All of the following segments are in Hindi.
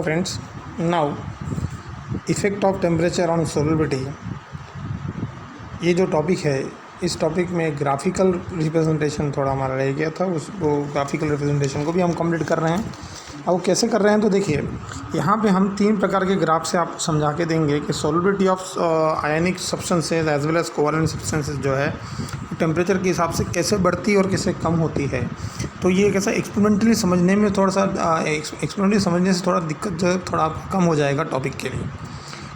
Friends, now effect of temperature on solubility, ये जो टॉपिक है इस टॉपिक में ग्राफिकल रिप्रेजेंटेशन थोड़ा हमारा रह गया था। वो ग्राफिकल रिप्रेजेंटेशन को भी हम कंप्लीट कर रहे हैं। अब वो कैसे कर रहे हैं तो देखिए, यहाँ पे हम 3 प्रकार के ग्राफ से आपको समझा के देंगे कि solubility of ionic substances as well as covalent substances जो है टेम्परेचर के हिसाब से कैसे बढ़ती और कैसे कम होती है। तो ये कैसा एक्सपेरिमेंटली समझने में थोड़ा सा एक्सपेरिमेंटली समझने से थोड़ा दिक्कत जो है थोड़ा कम हो जाएगा टॉपिक के लिए।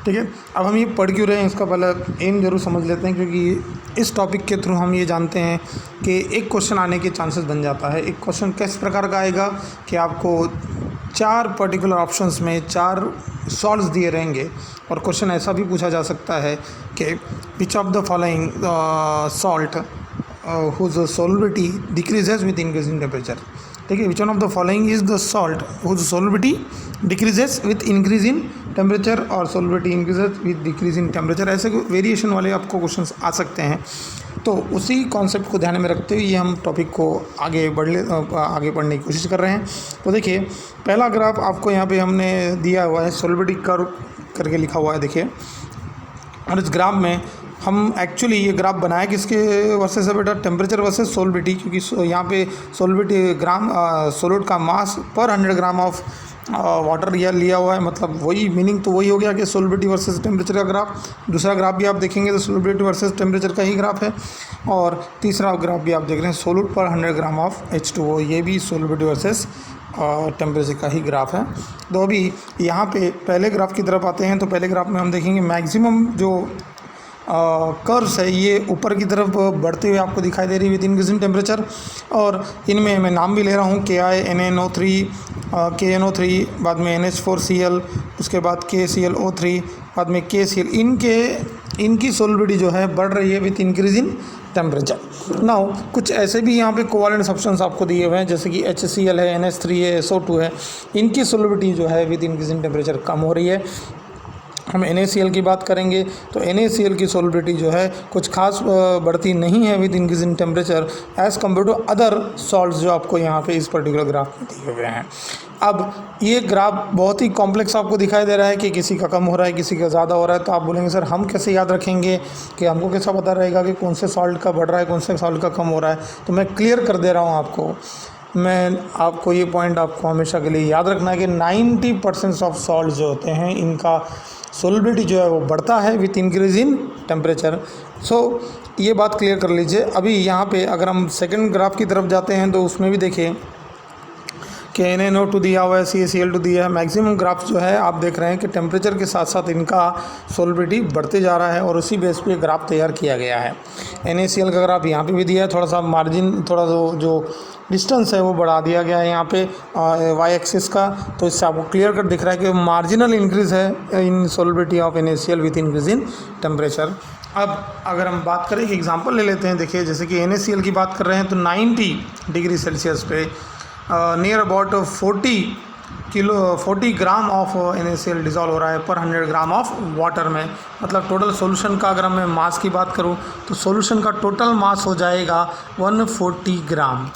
ठीक है, अब हम ये पढ़ क्यों रहे हैं इसका पहले एम जरूर समझ लेते हैं, क्योंकि इस टॉपिक के थ्रू हम ये जानते हैं कि एक क्वेश्चन आने के चांसेस बन जाता है। एक क्वेश्चन किस प्रकार का आएगा कि आपको 4 पर्टिकुलर ऑप्शंस में 4 सॉल्ट्स दिए रहेंगे और क्वेश्चन ऐसा भी पूछा जा सकता है कि which of the following salt whose solubility decreases with increasing temperature। ठीक है, which one of the following is the salt whose solubility decreases with increase in temperature और solubility increases with decrease in temperature। ऐसे वेरिएशन वाले आपको क्वेश्चंस आ सकते हैं। तो उसी कॉन्सेप्ट को ध्यान में रखते हुए ये हम टॉपिक को आगे बढ़ने की कोशिश कर रहे हैं। तो देखिए, पहला ग्राफ आपको यहाँ पे हमने दिया हुआ है, solubility कर्व करके लिखा हुआ है। देखिए, और इस ग्राफ में हम एक्चुअली ये ग्राफ बनाया किसके वर्सेस है बेटा, टेम्परेचर वर्सेस सोलबिलिटी, क्योंकि यहाँ पे सोलबिलिटी ग्राम सोलिड का मास पर 100 ग्राम ऑफ वाटर लिया हुआ है। मतलब वही मीनिंग तो वही हो गया कि सोलबिलिटी वर्सेस टेम्परेचर का ग्राफ। दूसरा ग्राफ भी आप देखेंगे तो सोलबिलिटी वर्सेस टेम्परेचर का ही ग्राफ है। और तीसरा ग्राफ भी आप देख रहे हैं सोलिड पर 100 ग्राम ऑफ H2O, ये भी सोलबिलिटी वर्सेस टेम्परेचर का ही ग्राफ है। तो अभी यहाँ पे पहले ग्राफ की तरफ आते हैं। तो पहले ग्राफ में हम देखेंगे मैक्सिमम जो कर्व्स है ये ऊपर की तरफ बढ़ते हुए आपको दिखाई दे रही है विद इंक्रीजिंग टेम्परेचर। और इनमें मैं नाम भी ले रहा हूँ KiNaNO3, KNO3, बाद में NH4Cl, उसके बाद KClO3, बाद में KCl। इनकी सोलबिलिटी जो है बढ़ रही है विद इंक्रीजिंग टेम्परेचर। नाउ कुछ ऐसे भी यहाँ पे कोवैलेंट सब्सटेंस आपको दिए हुए हैं, जैसे कि HCl है, NH3 है, SO2 है। इनकी सोलबिलिटी जो है विद इंक्रीजिंग टेम्परेचर कम हो रही है। हम NaCl की बात करेंगे तो NaCl की सोलबिलिटी जो है कुछ खास बढ़ती नहीं है with increasing temperature as compare to other salts जो आपको यहाँ पे इस पर्टिकुलर ग्राफ में दिए हुए हैं। अब ये ग्राफ बहुत ही कॉम्प्लेक्स आपको दिखाई दे रहा है कि किसी का कम हो रहा है, किसी का ज़्यादा हो रहा है। तो आप बोलेंगे सर हम कैसे याद रखेंगे, कि हमको कैसा पता रहेगा कि कौन से सॉल्ट का बढ़ रहा है, कौन से सॉल्ट का कम हो रहा है। तो मैं क्लियर कर दे रहा हूँ आपको, मैं आपको ये पॉइंट आपको हमेशा के लिए याद रखना है कि 90% ऑफ सॉल्ट जो होते हैं इनका सोलबिलिटी जो है वो बढ़ता है विथ इंक्रीज इन टेम्परेचर। सो ये बात क्लियर कर लीजिए। अभी यहाँ पे अगर हम सेकंड ग्राफ की तरफ जाते हैं तो उसमें भी देखिए कि NaNO2 दिया हुआ है, CaCl2 दिया है। मैक्सिमम ग्राफ जो है आप देख रहे हैं कि टेम्परेचर के साथ साथ इनका सोलबिलिटी बढ़ते जा रहा है और उसी बेस पे ग्राफ तैयार किया गया है। NaCl का ग्राफ यहाँ पे भी दिया है, थोड़ा सा मार्जिन, थोड़ा जो डिस्टेंस है वो बढ़ा दिया गया है यहाँ पे y एक्सिस का। तो इससे आपको क्लियर कट दिख रहा है कि मार्जिनल इंक्रीज़ है in solubility of NaCl with increase in temperature. अब अगर हम बात करें, एक एग्जांपल ले लेते हैं। देखिए, जैसे कि NaCl की बात कर रहे हैं तो 90 डिग्री सेल्सियस पे near about 40 gram of NaCl dissolve हो रहा है पर 100 ग्राम ऑफ वाटर में। मतलब टोटल सॉल्यूशन का अगर मैं मास की बात करूं तो सॉल्यूशन का टोटल मास हो जाएगा 140 ग्राम।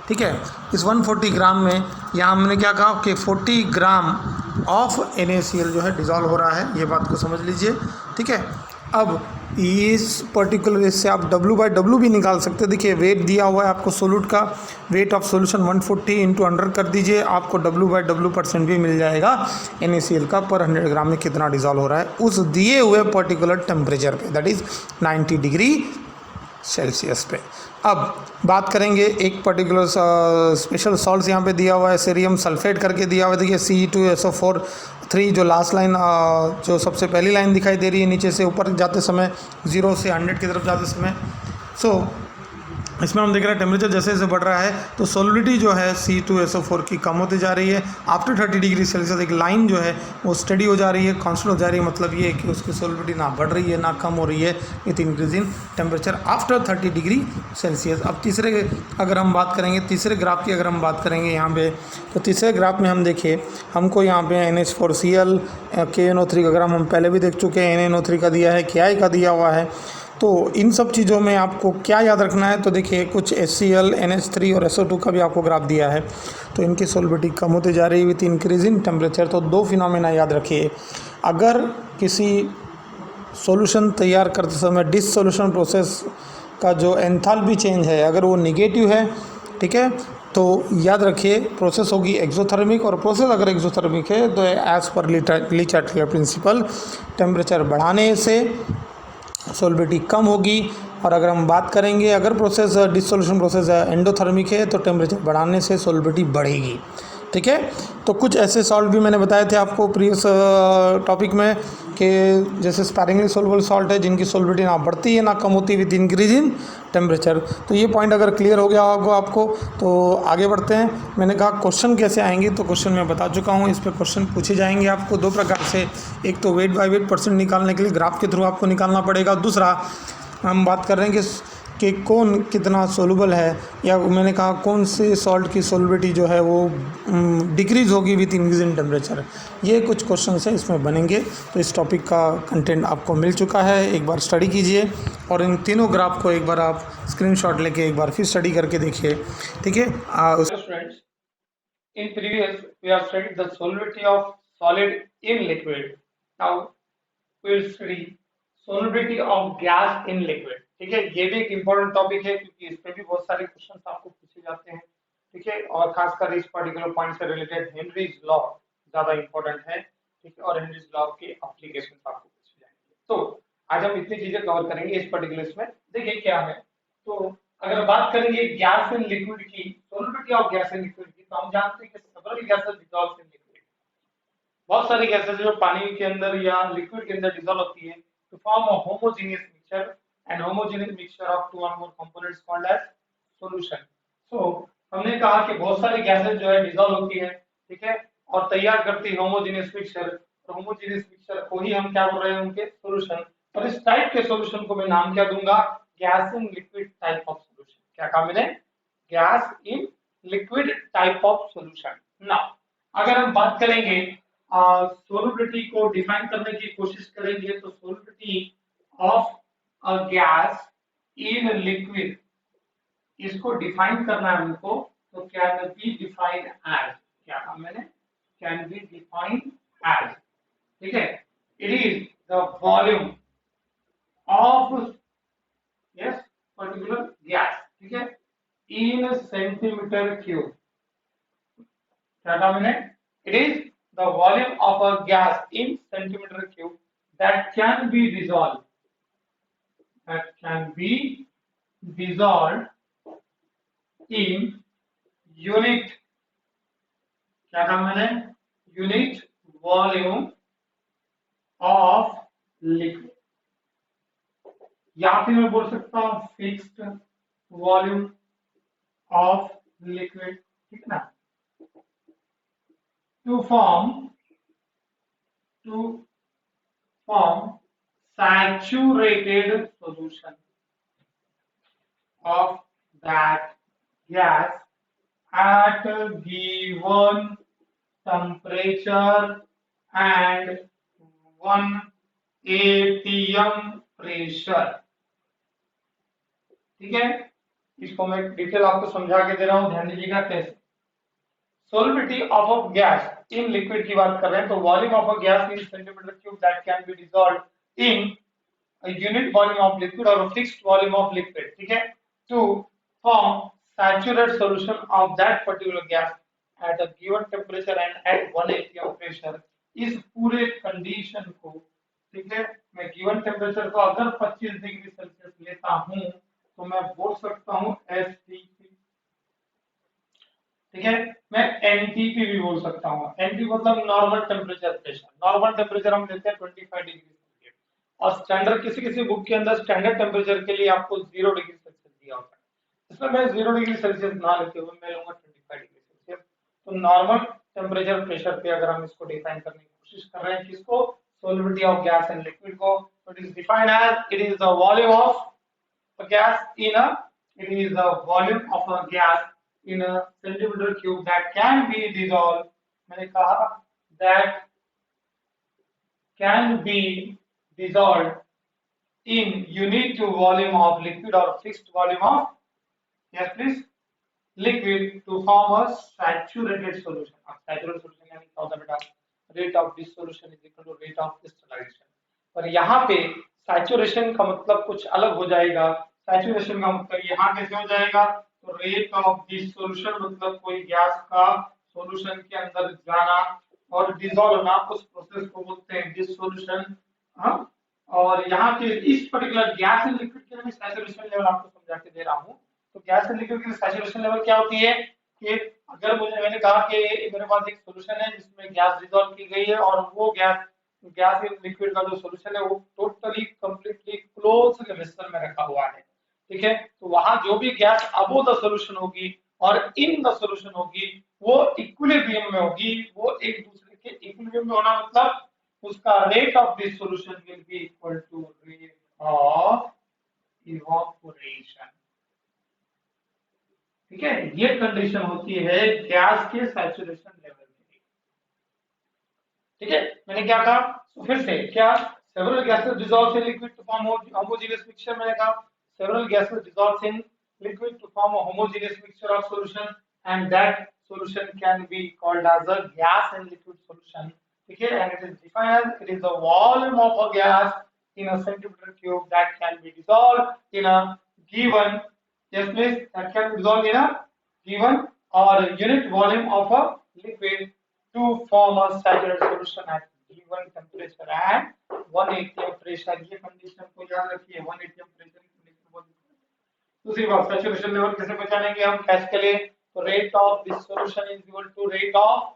ठीक है, इस 140 ग्राम में यहाँ हमने क्या कहा कि 40 ग्राम ऑफ NaCl जो है डिज़ोल्व हो रहा है। ये बात को समझ लीजिए। ठीक है, अब इस पर्टिकुलर इससे आप W/W भी निकाल सकते हैं। देखिए, वेट दिया हुआ है आपको सोल्यूट का, वेट ऑफ सॉल्यूशन 140 इंटू 100 कर दीजिए, आपको W/W% भी मिल जाएगा NaCl का पर 100 ग्राम में कितना डिज़ोल्व हो रहा है उस दिए हुए पर्टिकुलर टेम्परेचर पे, दैट इज़ 90 डिग्री सेल्सियस पे। अब बात करेंगे एक पर्टिकुलर स्पेशल सॉल्ट्स यहाँ पे दिया हुआ है, सीरियम सल्फेट करके दिया हुआ है। देखिए Ce2SO4 जो लास्ट लाइन, जो सबसे पहली लाइन दिखाई दे रही है नीचे से ऊपर जाते समय, 0 से 100 की तरफ जाते समय। सो इसमें हम देख रहे हैं टेम्परेचर जैसे जैसे बढ़ रहा है तो सोलबिलिटी जो है C2SO4 की कम होती जा रही है। आफ्टर 30 डिग्री सेल्सियस एक लाइन जो है वो स्टडी हो जा रही है, कांस्टेंट हो जा रही है। मतलब ये है कि उसकी सोलबिलिटी ना बढ़ रही है ना कम हो रही है with increasing temperature after 30 degree Celsius. अब तीसरे अगर हम बात करेंगे, तीसरे ग्राफ की अगर हम बात करेंगे यहाँ पे, तो तीसरे ग्राफ में हम देखिए हमको यहाँ पे NH4Cl, KNO3 का ग्राफ हम पहले भी देख चुके हैं, NaNO3 का दिया है, Ki का दिया हुआ है। तो इन सब चीज़ों में आपको क्या याद रखना है, तो देखिए कुछ HCl, NH3 और SO2 का भी आपको ग्राफ दिया है, तो इनकी सॉल्बिलिटी कम होती जा रही है विथ इंक्रीज इन टेम्परेचर। तो दो फिनोमेना याद रखिए, अगर किसी सॉल्यूशन तैयार करते समय डिसोल्यूशन प्रोसेस का जो एंथैल्पी चेंज है अगर वो निगेटिव है, ठीक है, तो याद रखिए प्रोसेस होगी एक्सोथर्मिक, और प्रोसेस अगर एक्सोथर्मिक है तो एज पर लीचार्ट प्रिंसिपल टेम्परेचर बढ़ाने से सॉल्बिलिटी कम होगी। और अगर हम बात करेंगे अगर प्रोसेस डिसोल्यूशन प्रोसेस एंडोथर्मिक है तो टेम्परेचर बढ़ाने से सॉल्बिलिटी बढ़ेगी, ठीक है। तो कुछ ऐसे सॉल्ट भी मैंने बताए थे आपको प्रीवियस टॉपिक में कि जैसे स्पैरिंगली सोल्युबल सॉल्ट है जिनकी सॉल्बिलिटी ना बढ़ती है ना कम होती विद इंक्रीज इन टेम्परेचर। तो ये पॉइंट अगर क्लियर हो गया होगा आपको तो आगे बढ़ते हैं। मैंने कहा क्वेश्चन कैसे आएंगे, तो क्वेश्चन मैं बता चुका हूँ, इस पर क्वेश्चन पूछे जाएंगे आपको दो प्रकार से। एक तो वेट बाय वेट परसेंट निकालने के लिए ग्राफ के थ्रू आपको निकालना पड़ेगा, दूसरा हम बात कर रहे हैं कि कौन कितना सोलूबल है, या मैंने कहा कौन से सॉल्ट की सोलबिलिटी जो है वो डिक्रीज होगी विथ इंक्रीज इन टेम्परेचर। ये कुछ क्वेश्चन हैं इसमें बनेंगे। तो इस टॉपिक का कंटेंट आपको मिल चुका है, एक बार स्टडी कीजिए और इन तीनों ग्राफ को एक बार आप स्क्रीनशॉट लेके एक बार फिर स्टडी करके देखिए, ठीक है। Students, in previous we have studied the solubility of solid in liquid. Now we will study solubility of gas in liquid. ठीक है, ये भी एक इम्पोर्टेंट टॉपिक है क्योंकि इस पे भी बहुत सारे क्वेश्चन आपको पूछे जाते हैं, ठीक है, और खासकर इस पर्टिकुलर पॉइंट से रिलेटेड हेनरीज लॉ ज्यादा इम्पोर्टेंट है, ठीक है, और हेनरीज लॉ के एप्लीकेशन आपको पूछे जाएंगे। तो आज हम इतनी चीजें कवर करेंगे इस पर्टिकुलर इसमें। देखिए क्या है, तो अगर बात करेंगे गैस इन लिक्विड की, solubility of gas in liquid की, तो हम जानते हैं कि several gases dissolve in liquid. बहुत सारी गैसेस जो पानी के अंदर या लिक्विड के अंदर डिसॉल्व होती है to form a homogeneous mixture, and homogeneous mixture of two or more components called as solution. So हमने कहा कि बहुत सारी गैसेस जो है डिसॉल्व होती है, ठीक है, और तैयार करती है होमोजेनियस मिक्सचर। तो होमोजेनियस मिक्सचर को ही हम क्या बोल रहे हैं, उनके सॉल्यूशन। और इस टाइप के सॉल्यूशन को मैं नाम क्या दूंगा, gas in liquid type of solution. क्या कहा मैंने, gas in liquid type of solution. Now अगर हम बात करेंगे सोलबिलिटी को डिफाइन करने की कोशिश करेंगे, तो solubility of a gas in liquid, इसको डिफाइन करना है हमको, तो कैन बी डिफाइन एज, क्या कहा मैंने, कैन बी डिफाइन एज, ठीक है, it is the volume of yes particular gas, ठीक है, इन सेंटीमीटर क्यूब। क्या कहा मैंने, it is the volume of a gas in centimeter cube that can be dissolved, in unit, क्या कहा मैंने, यूनिट वॉल्यूम ऑफ लिक्विड, या फिर मैं बोल सकता हूं फिक्स्ड वॉल्यूम ऑफ लिक्विड, ठीक है ना, to form saturated solution of that gas at a given temperature and 1 atm pressure, ठीक है। इसको मैं डिटेल आपको समझा के दे रहा हूं, ध्यान दीजिएगा कैसे। solubility of a gas in liquid की बात कर रहे हैं, तो volume of a gas in centimetre cube that can be dissolved in a unit volume of liquid or a fixed volume of liquid, ठीक है, to form saturated solution of that particular gas at a given temperature and at 1 atm pressure। इस पूरे कंडीशन को, ठीक है, मैं गिवन टेम्परेचर को अगर 25 डिग्री सेल्सियस लेता हूं तो मैं बोल सकता हूं एसटीपी, ठीक है, मैं एनटीपी भी बोल सकता हूं। एनटी मतलब normal temperature pressure, normal temperature हम लेते हैं 25 डिग्री सेल्सियस, और स्टैंडर्ड किसी बुक के अंदर स्टैंडर्ड टेम्परेचर के लिए आपको 0 डिग्री सेल्सियस दिया होता है। इसमें मैं 0 डिग्री सेल्सियस ना लेते हुए मैं लूंगा 25 डिग्री सेल्सियस। तो नॉर्मल टेम्परेचर प्रेशर पे अगर हम इसको डिफाइन करने की कोशिश कर रहे हैं, किसको, solubility of gas and liquid को, it is defined as it is the volume of a gas in a, it is the volume of a gas in a centimeter cube that can be dissolved, मैंने कहा that can be dissolved in unit volume of liquid or fixed volume of, yes please, liquid to form a saturated solution. अब saturated solution यानी क्या होता है बेटा? Rate of dissolution is equal to rate of crystallization. पर यहाँ पे saturation का मतलब कुछ अलग हो जाएगा. Saturation का मतलब यहाँ कैसे हो जाएगा? तो rate of dissolution मतलब कोई गैस का solution के अंदर जाना और dissolve होना, उस प्रोसेस को बोलते हैं dissolution. हाँ, और यहाँ के इस पर्टिकुलर गैस एंड लिक्विड के लिए सैचुरेशन लेवल आपको समझा के दे रहा हूँ. तो गैस एंड लिक्विड की सैचुरेशन लेवल क्या होती है कि अगर मैंने कहा कि मेरे पास एक सॉल्यूशन है जिसमें गैस डिसॉल्व की गई है और वो गैस एंड लिक्विड का जो सॉल्यूशन है वो टोटली कंप्लीटली क्लोज वेसल में रखा हुआ है. ठीक है, तो वहां जो भी गैस अबव द सॉल्यूशन होगी और इन द सॉल्यूशन होगी वो इक्विलिब्रियम में होगी. वो एक दूसरे के इक्विलिब्रियम में होना मतलब उसका rate of dissolution will be equal to rate of evaporation. ठीक है, ये कंडीशन होती है गैस के सैचुरेशन लेवल की. ठीक है, मैंने क्या कहा? तो फिर से क्या? Several gases dissolve in liquid to form homogeneous mixture. मैंने कहा several gases dissolve in liquid to form a homogeneous mixture of solution and that solution can be called as a gas and liquid solution. Okay, and it is defined as it is the volume of a gas in a centimeter cube that can be dissolved in a given, yes please, that can be dissolved in a given or unit volume of a liquid to form a saturated solution at given temperature and 1 atm pressure. ये कंडीशन को याद रखिए, 1 atm pressure. दूसरी बात, सैचुरेशन लेवल कैसे पहचानेंगे हम? कैसे के लिए? तो rate of dissolution is equal to rate of,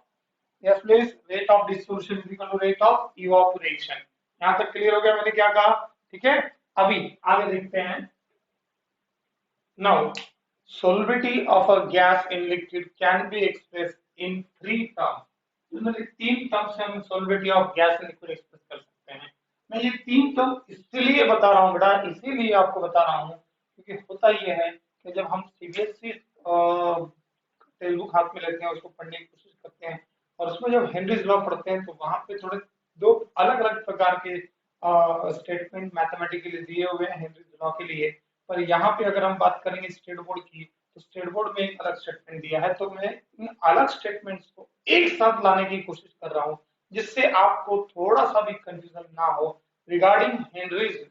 yes please, rate of dissolution is equal to rate of evaporation. यहां तक क्लियर हो गया मैंने क्या कहा? ठीक है, अभी आगे देखते हैं. Now solubility of a gas in liquid can be expressed in 3 terms. Generally 3 terms से हम solubility of gas in liquid express कर सकते हैं. मैं ये 3 टर्म इसलिए बता रहा हूँ बेटा, इसीलिए आपको बता रहा हूँ क्योंकि होता ये है कि जब हम सीबीएसई टेक्स्ट बुक हाथ में लेते हैं, उसको पढ़ने की कोशिश करते हैं और उसमें जब हेनरीज लॉ पढ़ते हैं तो वहां पे थोड़े दो अलग अलग प्रकार के स्टेटमेंट मैथमेटिकली दिए हुए हैं हेनरीज लॉ के लिए. पर यहाँ पे अगर हम बात करेंगे स्टेट बोर्ड की, तो स्टेट बोर्ड में एक अलग स्टेटमेंट दिया है. तो मैं इन अलग स्टेटमेंट्स को एक साथ लाने की कोशिश कर रहा हूँ जिससे आपको थोड़ा सा भी कंफ्यूजन ना हो रिगार्डिंग हेनरीज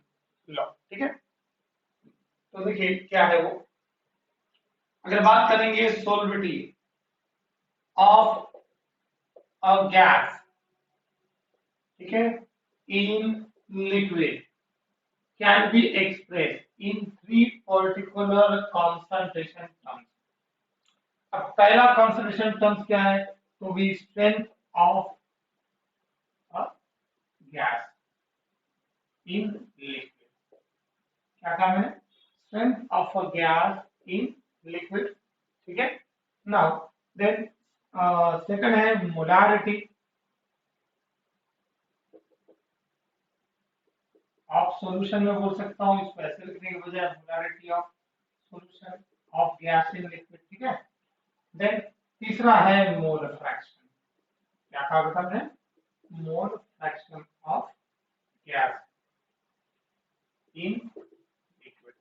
लॉ. ठीक है, तो देखिए क्या है वो. अगर बात करेंगे सोलबिलिटी ऑफ अ गैस, ठीक है, in liquid can be expressed in 3 particular concentration terms. अब पहला concentration terms क्या है? तो भी strength of a gas in liquid. क्या काम है? Strength of a gas in liquid. ठीक है. Now then second है molarity ऑफ सॉल्यूशन में बोल सकता हूँ, इसको ऐसे लिखने के बजाय molarity of solution of gas in liquid. ठीक है, देन तीसरा है मोल फ्रैक्शन. क्या कहा बेटा हमने? मोल fraction of gas in liquid.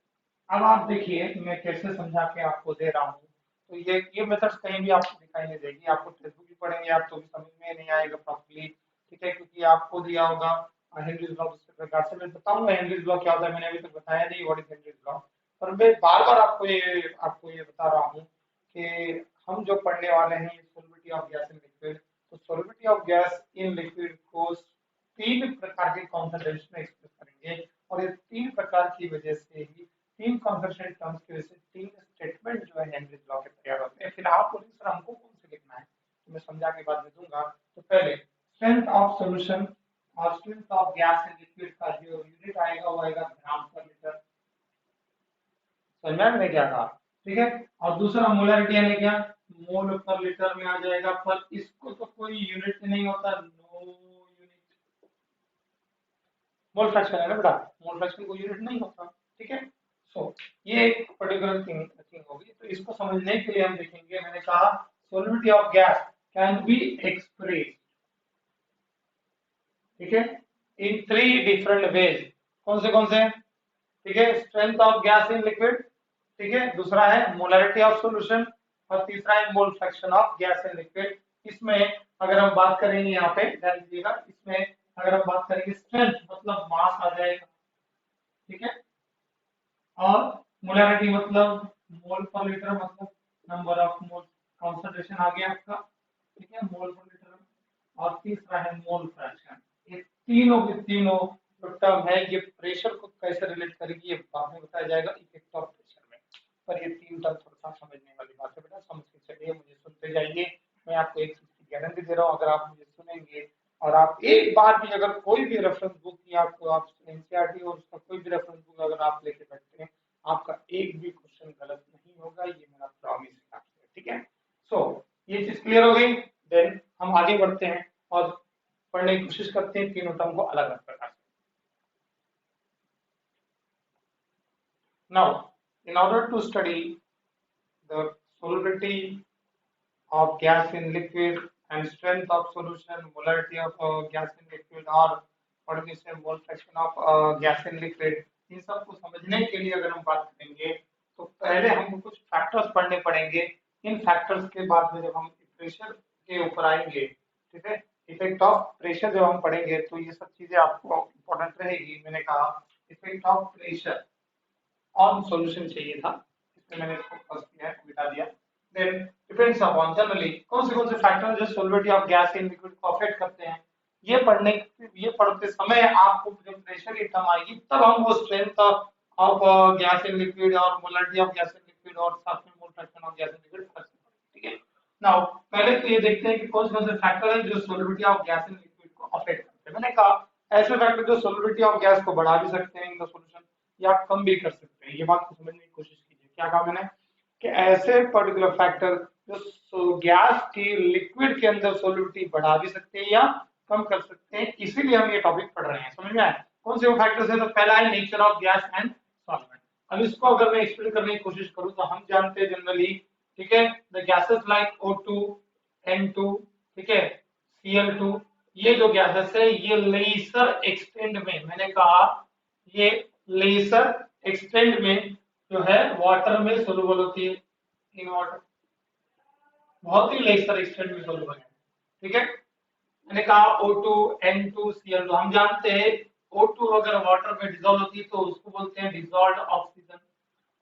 अब आप देखिए मैं कैसे समझा के आपको दे रहा हूँ. तो ये मेथड्स कहीं भी आपको दिखाई नहीं देगी. आपको टेक्स्ट बुक भी पढ़ेंगे आप तो भी समझ में नहीं आएगा प्रॉपर्ली. ठीक है, क्योंकि आपको दिया होगा हेनरीज लॉ. इस प्रकार से मैं बताऊंगा हेनरीज लॉ क्या होता है. मैंने अभी तक बताया नहीं व्हाट इज हेनरीज लॉ, पर मैं बार-बार आपको ये बता रहा हूँ कि हम जो पढ़ने वाले हैं solubility of gas in liquid. तो solubility of gas in liquid को 3 प्रकार के कॉन्सेंट्रेशन में एक्सप्रेस करेंगे और ये 3 प्रकार की वजह से ही 3 कॉन्सेंट्रेशन टर्म्स की वजह से 3 स्टेटमेंट जो है हेनरीज लॉ के तैयार होते हैं. फिर आप बोलिए सर हमको कौन से लिखना है, तो मैं समझा के बाद में दूंगा. तो पहले स्ट्रेंथ ऑफ सॉल्यूशन और strength of gas in liquid का जो यूनिट आएगा वो आएगा ग्राम पर लीटर. समझ में क्या कहा? ठीक है, और दूसरा मोलरिटी यानी क्या? मोल पर लीटर में आ जाएगा. पर इसको तो कोई यूनिट नहीं होता, नो यूनिट. मोल फ्रैक्शन है ना बेटा, मोल फ्रैक्शन को यूनिट नहीं होता. ठीक है, सो ये एक पर्टिकुलर थिंग होगी. तो इसको समझने के लिए हम देखेंगे. मैंने कहा solubility of gas can be expressed, ठीक है, इन 3 डिफरेंट वेज. कौन से? ठीक है, strength of gas in liquid, ठीक है, दूसरा है मोलरिटी ऑफ सॉल्यूशन, और तीसरा है मोल fraction of gas in liquid. इसमें अगर हम बात करेंगे यहाँ पे ध्यान दीजिएगा, इसमें अगर हम बात करेंगे स्ट्रेंथ मतलब मास आ जाएगा, ठीक है, और मोलरिटी मतलब मोल पर लीटर मतलब नंबर ऑफ मोल, कॉन्सेंट्रेशन आ गया आपका, ठीक है, मोल पर लीटर, और तीसरा है मोल फ्रैक्शन। ये तीनों के तीनों जो टर्म है ये प्रेशर को कैसे रिलेट करेगी ये बाद में बताया जाएगा इफेक्ट ऑफ प्रेशर में। पर ये तीन टर्म थोड़ा सा समझने वाली बात है बेटा, समझ के चलिए, मुझे सुनते जाइए। मैं आपको एक चीज की गारंटी दे रहा हूँ, अगर आप मुझे सुनेंगे और आप एक बार भी अगर कोई भी रेफरेंस बुक या आपको आप एनसीईआरटी और उसका कोई भी रेफरेंस बुक अगर आप लेके बैठते हैं, आपका एक भी क्वेश्चन गलत नहीं होगा, ये मेरा प्रॉमिस है आपसे, ठीक है। सो ये चीज क्लियर हो गई। देन हम आगे बढ़ते हैं और पढ़ने की कोशिश करते हैं तीनों टर्म को अलग अलग प्रकार से। Now, in order to study the solubility of gas in liquid and strength of solution, molarity of gas in liquid, or what we say mole fraction of gas in liquid, इन सब को समझने के लिए अगर हम बात करेंगे तो पहले हमको कुछ फैक्टर्स पढ़ने पड़ेंगे। इन फैक्टर्स के बाद में जब हम प्रेशर के ऊपर आएंगे, ठीक है, इफेक्ट ऑफ प्रेशर जब हम पढ़ेंगे तो ये सब चीजें आपको इम्पोर्टेंट रहेगी। मैंने कहा effect of pressure on solution चाहिए था, इसमें मैंने इसको फर्स्ट किया है, मिटा दिया। देन डिपेंड्स अपॉन जनरली कौन से फैक्टर जो solubility of gas in liquid को अफेक्ट करते हैं, ये पढ़ते समय आपको जब प्रेशर की टर्म आएगी तब हम वो strength of gas in liquid और molarity of gas in liquid और साथ में mole fraction of gas in liquid पढ़ सकते हैं, ठीक है। नाउ पहले तो ये देखते हैं कि कौन से फैक्टर हैं जो solubility of gas in liquid को अफेक्ट करते हैं। मैंने कहा ऐसे फैक्टर जो सॉल्युबिलिटी ऑफ गैस को बढ़ा भी सकते हैं इन द सॉल्यूशन या कम भी कर सकते हैं, ये बात को समझने की कोशिश कीजिए। क्या कहा मैंने कि ऐसे पर्टिकुलर फैक्टर जो गैस की लिक्विड के अंदर सॉल्युबिलिटी बढ़ा भी सकते हैं या कम कर सकते हैं, इसीलिए हम ये टॉपिक पढ़ रहे हैं। समझ में आया कौन से वो फैक्टर्स है? तो पहला है nature of gas and solvent. अब इसको अगर मैं एक्सप्लेन करने की कोशिश करूं तो हम जानते हैं जनरली, ठीक है, the gases like O2, N2, ठीक है, Cl2, ये जो गैसेस है ये लेसर एक्सटेंड में, मैंने कहा ये लेसर एक्सटेंड में जो है वाटर में सोलुबल होती है इन वाटर, बहुत ही लेसर एक्सटेंड में सोलुबल है, ठीक है। मैंने कहा O2, N2, Cl2, हम जानते हैं O2 अगर वाटर में डिसॉल्व होती है तो उसको बोलते हैं डिसॉल्व्ड ऑक्सीजन,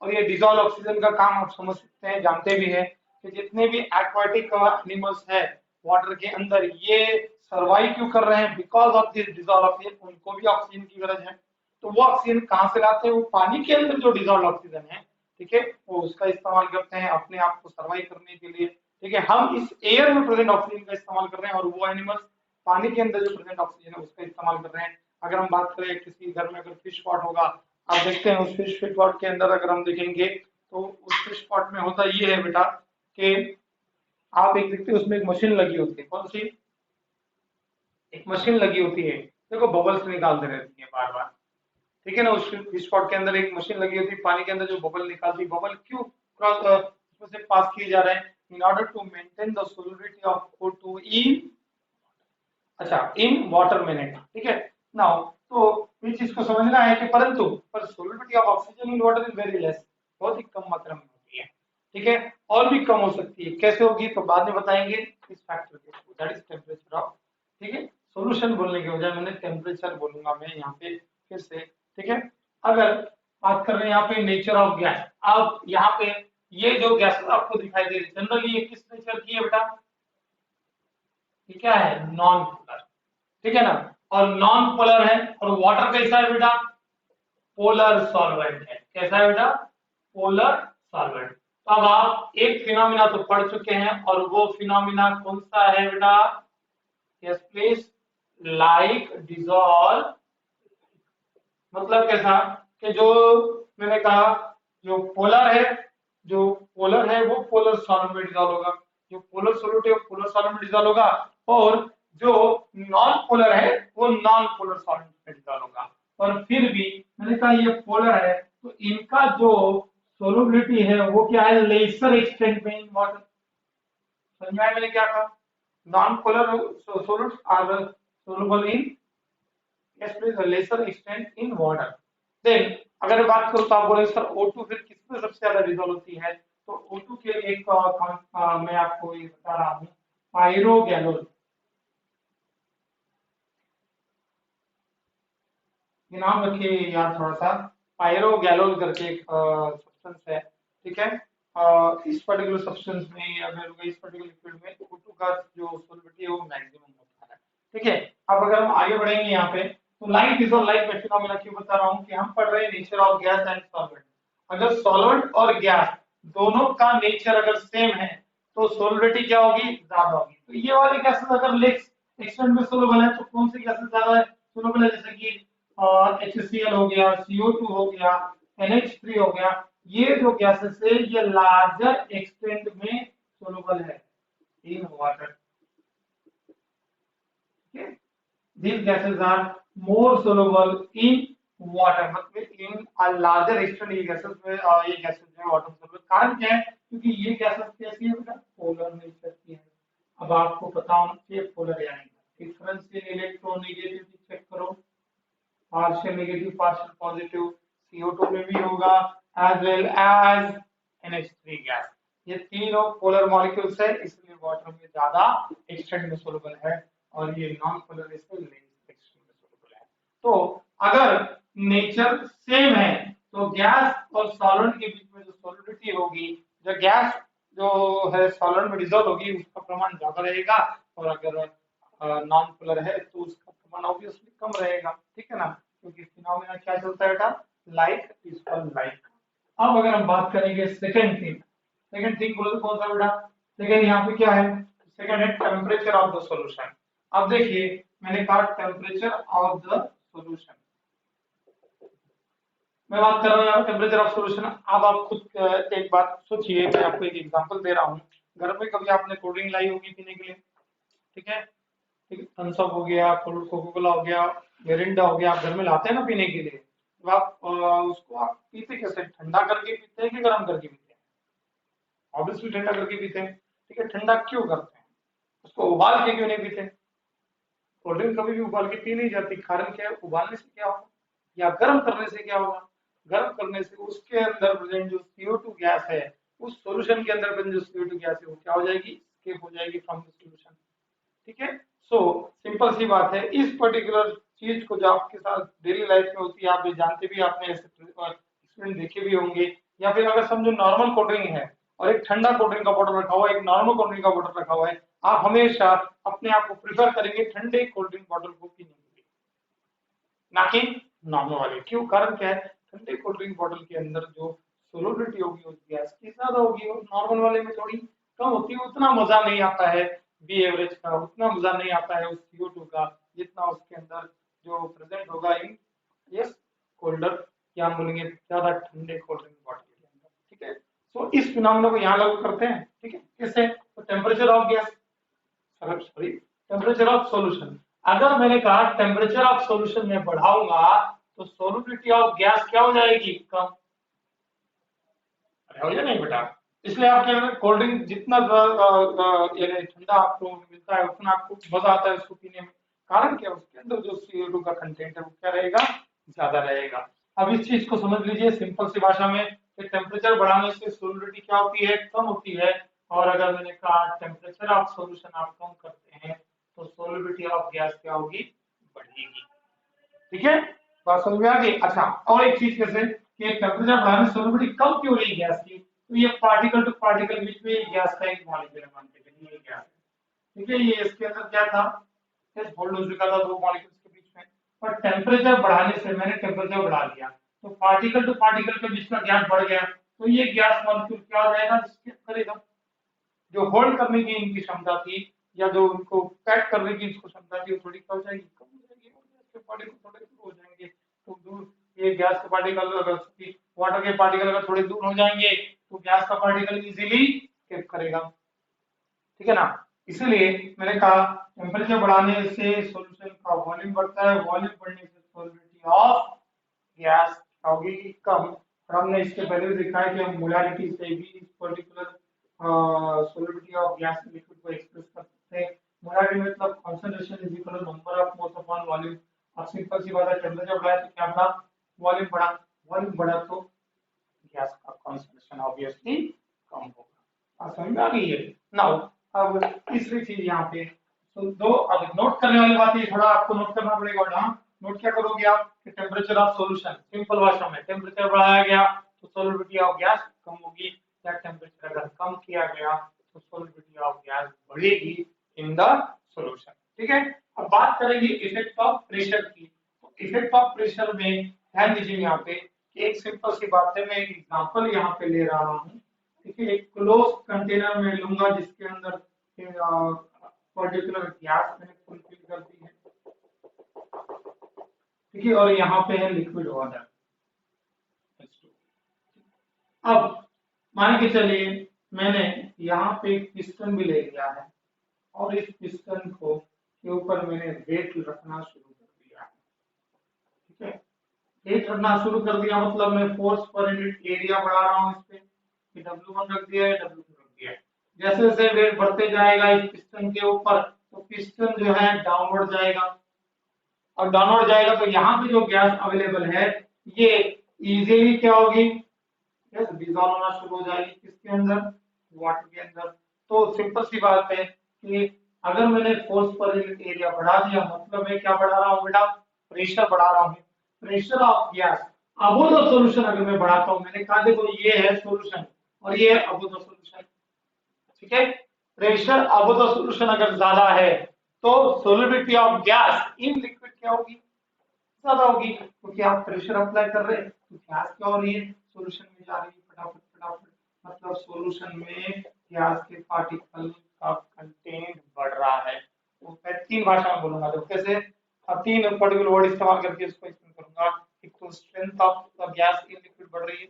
और ये डिसॉल्व ऑक्सीजन का काम आप समझ सकते हैं, जानते भी हैं कि जितने भी एक्वाटिक एनिमल्स है वाटर के अंदर ये सर्वाइव क्यों कर रहे हैं, because of this dissolve oxygen, उनको भी ऑक्सीजन की गरज है। तो वो ऑक्सीजन कहाँ से लाते हैं? वो पानी के अंदर जो डिसॉल्व ऑक्सीजन है, ठीक है, वो उसका इस्तेमाल करते हैं अपने आप को सर्वाइव करने के लिए, ठीक है। हम इस एयर में प्रेजेंट ऑक्सीजन का इस्तेमाल कर रहे हैं और वो एनिमल्स पानी के अंदर जो प्रेजेंट ऑक्सीजन है उसका इस्तेमाल कर रहे हैं। अगर हम बात करें किसी घर में अगर फिश पॉट होगा, आप देखते हैं उस फिश पॉट के अंदर अगर हम देखेंगे तो उस फिश पॉट में होता ये है बेटा कि आप एक देखते हैं उसमें एक मशीन लगी होती है, कौन सी? एक मशीन लगी होती है, देखो बबल्स निकालते रहती है बार बार, ठीक है ना। उस फिश पॉट के अंदर एक मशीन लगी होती है, पानी के अंदर जो बबल निकालती है, बबल क्यों क्रॉस उसमें से पास किए जा रहे हैं? In order to maintain the solubility of O2 in, अच्छा, इन वाटर में, ठीक है। नाउ तो इस चीज को समझना है कि परंतु पर solubility of oxygen in water is very less, बहुत ही कम मात्रा में होती है, ठीक है, और भी कम हो सकती है। कैसे होगी तो बाद में बताएंगे इस फैक्टर के, दैट इज टेंपरेचर ऑफ, ठीक है, सॉल्यूशन बोलने के बजाय मैंने टेंपरेचर बोलूंगा मैं यहाँ पे फिर से, ठीक है। अगर बात कर रहे हैं यहाँ पे नेचर ऑफ गैस, अब यहाँ पे ये जो गैस आपको दिखाई दे रही है जनरली ये किस नेचर की है बेटा? ये क्या है? नॉन पोलर, ठीक है ना, और नॉन पोलर है, और वाटर कैसा है बेटा? पोलर सॉल्वेंट है। कैसा है बेटा? Polar solvent. तो अब आप एक फिनोमिना तो पढ़ चुके हैं, और वो फिनोमिना कौन सा है बेटा? यस प्लीज, लाइक डिसॉल्व, मतलब कैसा कि जो मैंने कहा जो पोलर है, जो पोलर है वो पोलर सॉल्वेंट में डिसॉल्व होगा, जो पोलर सॉल्यूट है वो पोलर सॉल्वेंट में डिसॉल्व होगा, और जो नॉन पोलर है वो नॉन पोलर सॉल्वेंट में डिसॉल्व होगा। और फिर भी मैंने कहा ये पोलर है तो इनका जो सोलुबिलिटी है वो क्या है? लेसर एक्सटेंट में इन वाटर। समझ में आया मैंने क्या कहा? Non polar solutes are soluble in, yes please, a lesser extent in water, then अगर मैं बात करूं तो आप बोले सर O2 फिर किसमें सबसे ज्यादा रिजॉल्व होती है, तो O2 के लिए एक मैं आपको ये बता रहा हूँ, पायरोगैलोल। ये नाम रखिए यार थोड़ा सा, पायरोगैलोल करके एक सब्सटेंस है, ठीक है। इस पर्टिकुलर सब्सटेंस में अगर इस पर्टिकुलर लिक्विड में O2 का जो सॉल्युबिलिटी है वो मैक्सिमम होता है, ठीक है। अब अगर हम आगे बढ़ेंगे यहाँ पे, तो लाइक इज और लाइक मैं फिनोमेना क्यों बता रहा हूँ कि हम पढ़ रहे हैं nature of gas and solvent. अगर सॉल्वेंट और गैस दोनों का नेचर अगर सेम है तो सॉल्युबिलिटी क्या होगी, ज्यादा होगी। तो ये वाली गैसेस अगर लेक्स एक्सटेंट में सोलुबल है तो कौन सी गैसेस ज्यादा सोलुबल है, जैसे कि HCl हो गया, CO2 हो गया, NH3 हो गया, ये जो गैसेस है ये लार्जर एक्सटेंट में सोलुबल है in water. These gases are more soluble in water, मतलब in a larger extent ये gases में ये gases जो है वाटर में soluble। कारण क्या है, क्योंकि ये gases कैसी है बेटा, पोलर नेचर की है। अब आपको पता होना चाहिए पोलर यानी डिफरेंस इन इलेक्ट्रोनेगेटिविटी चेक करो, partial negative partial positive CO2 में भी होगा as well as NH3 gas. ये तीनों पोलर मॉलिक्यूल्स है, इसलिए वाटर में ज्यादा एक्सटेंट में सोलुबल है और ये नॉन पोलर इसमें लेस एक्सटेंट में सोलुबल है। तो अगर नेचर सेम है तो गैस और सॉल्वेंट के बीच में जो सॉलिडिटी होगी, जो गैस जो है सॉल्वेंट में डिसॉल्व होगी उसका प्रमाण ज्यादा रहेगा, और अगर नॉन पोलर है तो उसका प्रमाण ऑब्वियसली कम रहेगा, ठीक है ना, क्योंकि फिनोमेना क्या चलता है बेटा, लाइक इज फॉर लाइक। अब अगर हम बात करेंगे सेकंड थिंग बोलो तो कौन सा बेटा, सेकंड यहाँ पे क्या है, सेकंड है टेम्परेचर ऑफ द सॉल्यूशन। अब देखिए मैंने कहा टेम्परेचर ऑफ द सॉल्यूशन, मैं बात कर रहा हूँ टेम्परेचर ऑफ सॉल्यूशन। अब आप खुद एक बात सोचिए, मैं आपको एक एग्जांपल दे रहा हूँ। घर में कभी आपने कोल्ड ड्रिंक लाई होगी पीने के लिए, ठीक है, थम्स अप हो गया, कोको कोला हो गया, मिरिंडा हो गया, आप घर में लाते हैं ना पीने के लिए, तो आप उसको आप पीते कैसे, ठंडा करके पीते हैं कि गर्म करके पीते हैं, ऑब्वियसली ठंडा करके पीते हैं, ठीक है। ठंडा क्यों करते हैं, उसको उबाल के क्यों नहीं पीते, कोल्ड ड्रिंक कभी भी उबाल के पी नहीं जाती, कारण क्या है, उबालने से क्या होगा या गर्म करने से क्या होगा, गर्म करने से उसके अंदर प्रेजेंट जो CO2 गैस है, उस सॉल्यूशन के अंदर प्रेजेंट जो CO2 गैस है वो क्या हो जाएगी, स्केप हो जाएगी फ्रॉम द सॉल्यूशन, ठीक है। सो सिंपल सी बात है, इस पर्टिकुलर चीज को जो आपके साथ डेली लाइफ में होती है, आप ये जानते भी, आपने ऐसे एक्सपेरिमेंट देखे भी होंगे, या फिर अगर समझो नॉर्मल कोल्ड ड्रिंक है और एक ठंडा कोल्ड ड्रिंक का बॉटल रखा हुआ है, एक नॉर्मल कोल्ड ड्रिंक का बॉटल रखा हुआ है, आप हमेशा अपने आप को प्रिफर करेंगे ठंडे कोल्ड ड्रिंक बॉटल को पीने के लिए, ना कि नॉर्मल वाले। क्यों, कारण क्या है, ठंडे कोल्ड ड्रिंक बॉटल के अंदर जो सोलुबिलिटी होगी उस गैस की ज्यादा होगी और नॉर्मल वाले में थोड़ी कम होती है, उतना मजा नहीं आता है बी एवरेज का, उतना मजा नहीं आता है उस CO2 का, जितना उसके अंदर जो प्रेजेंट होगा इन यस कोल्डर, क्या हम बोलेंगे ज्यादा ठंडे कोल्ड ड्रिंक बॉटल के अंदर, ठीक है। तो इस फिनोमेना को यहाँ लागू करते हैं, ठीक है, किससे, तो temperature of gas, sorry temperature of solution. अगर मैंने कहा टेम्परेचर ऑफ सॉल्यूशन में बढ़ाऊंगा तो सॉल्युबिलिटी ऑफ गैस क्या हो जाएगी, कम, हो या नहीं बेटा। इसलिए आप क्या करें, कोल्ड ड्रिंक जितना यानी ठंडा आपको मिलता है उतना आपको मजा आता है उसको पीने में, कारण क्या, उसके अंदर जो CO2 का कंटेंट है वो क्या रहेगा, ज्यादा रहेगा। अब इस चीज को समझ लीजिए सिंपल सी भाषा में कि टेम्परेचर बढ़ाने से सॉल्युबिलिटी क्या होती है, कम होती है, और अगर मैंने कहा टेम्परेचर ऑफ सॉल्यूशन आप कम करते हैं तो सॉल्युबिलिटी ऑफ गैस क्या होगी, बढ़ेगी, ठीक है। बात समझ में आ गई। अच्छा और एक चीज कैसे कि टेम्परेचर बढ़ाने से सॉल्युबिलिटी कम क्यों रही गैस की, तो ये पार्टिकल टू पार्टिकल बीच में गैस का एक मॉलिक्यूल है, मानते हैं ये गैस है, ठीक है, ये इसके अंदर क्या था, इस होल्ड हो चुका था दो मॉलिक्यूल्स के बीच में, पर टेम्परेचर बढ़ाने से मैंने टेम्परेचर बढ़ा दिया तो पार्टिकल टू पार्टिकल के बीच का गैस बढ़ गया, तो ये गैस मॉलिक्यूल क्या हो जाएगा, स्किप करेगा, जो होल्ड करने की इनकी क्षमता थी या जो उनको पैक करने की इसको क्षमता थी वो थोड़ी कम हो जाएगी, कम हो जाएगी, और गैस के पार्टिकल थोड़े दूर हो जाएंगे, तो दूर ये गैस के पार्टिकल अगर वाटर के पार्टिकल अगर थोड़े दूर हो जाएंगे तो गैस का पार्टिकल इजीली स्केप करेगा, ठीक है ना। इसीलिए मैंने कहा टेम्परेचर बढ़ाने से सॉल्यूशन का वॉल्यूम बढ़ता है, वॉल्यूम बढ़ने से सॉल्युबिलिटी ऑफ गैस होगी कम, और हमने इसके पहले भी देखा है कि हम मोलारिटी से भी इस particular solubility of gas liquid को एक्सप्रेस कर सकते हैं। मोलारिटी मतलब concentration is equal to number of moles upon volume. अब सिंपल सी बात है, टेम्परेचर बढ़ाए तो क्या बढ़ा, वॉल्यूम बढ़ा तो गैस का कॉन्सेंट्रेशन ऑब्वियसली कम होगा। समझ में आ गई है। नाउ अब तीसरी चीज यहाँ पे तो दो, अब नोट करने वाली बात है, थोड़ा आपको नोट करना पड़ेगा। और नोट क्या करोगे आप कि टेम्परेचर ऑफ सॉल्यूशन, सिंपल भाषा में टेम्परेचर बढ़ाया गया तो सॉल्युबिलिटी ऑफ गैस कम होगी, या टेम्परेचर अगर कम किया गया तो सॉल्युबिलिटी ऑफ गैस बढ़ेगी इन द सॉल्यूशन। ठीक है, अब बात करेंगे इफेक्ट ऑफ प्रेशर की। तो इफेक्ट ऑफ प्रेशर में ध्यान दीजिए यहाँ पे कि एक सिंपल सी बात है, मैं एक एग्जांपल यहाँ पे ले रहा हूँ। ठीक है, एक क्लोज कंटेनर में लूंगा जिसके अंदर पर्टिकुलर गैस मैंने फुलफिल कर दी है। ठीक है, और यहाँ पे है लिक्विड वाटर। अब मान के चलिए मैंने यहाँ पे एक पिस्टन भी ले लिया है और इस पिस्टन को के ऊपर मैंने वेट रखना शुरू कर दिया है। ठीक है, वेट रखना शुरू कर दिया मतलब मैं फोर्स पर यूनिट एरिया बढ़ा रहा हूँ इस पे, W1 रख दिया है, W2 रख दिया है। जैसे जैसे वेट बढ़ते जाएगा इस पिस्टन के ऊपर तो पिस्टन जो है डाउनवर्ड जाएगा, और डाउनवर्ड जाएगा तो यहाँ पे जो गैस अवेलेबल है ये इजीली क्या होगी, डिजॉल्व होना शुरू हो जाएगी किसके अंदर, वाटर के अंदर। तो सिंपल सी बात है कि अगर मैंने फोर्स पर यूनिट एरिया बढ़ा दिया मतलब मैं क्या बढ़ा रहा हूँ बेटा, प्रेशर बढ़ा रहा हूँ। Pressure of gas above the solution अगर मैं बढ़ाता हूँ, मैंने कहा देखो ये है सॉल्यूशन और ये है अबो द सॉल्यूशन। ठीक है, प्रेशर अबो द सॉल्यूशन अगर ज्यादा है तो solubility of gas in liquid क्या होगी, ज्यादा होगी, क्योंकि आप प्रेशर अप्लाई कर रहे हैं तो गैस क्या हो रही है, सॉल्यूशन में जा रही है फटाफट फटाफट, मतलब सॉल्यूशन में गैस के पार्टिकल का कंटेंट बढ़ रहा है। तो मैं तीन भाषा में बोलूंगा, तो कैसे, अब तीन पर्टिकुलर वर्ड इस्तेमाल करके इसको एक्सप्लेन करूंगा। एक तो strength of the gas in liquid बढ़ रही है,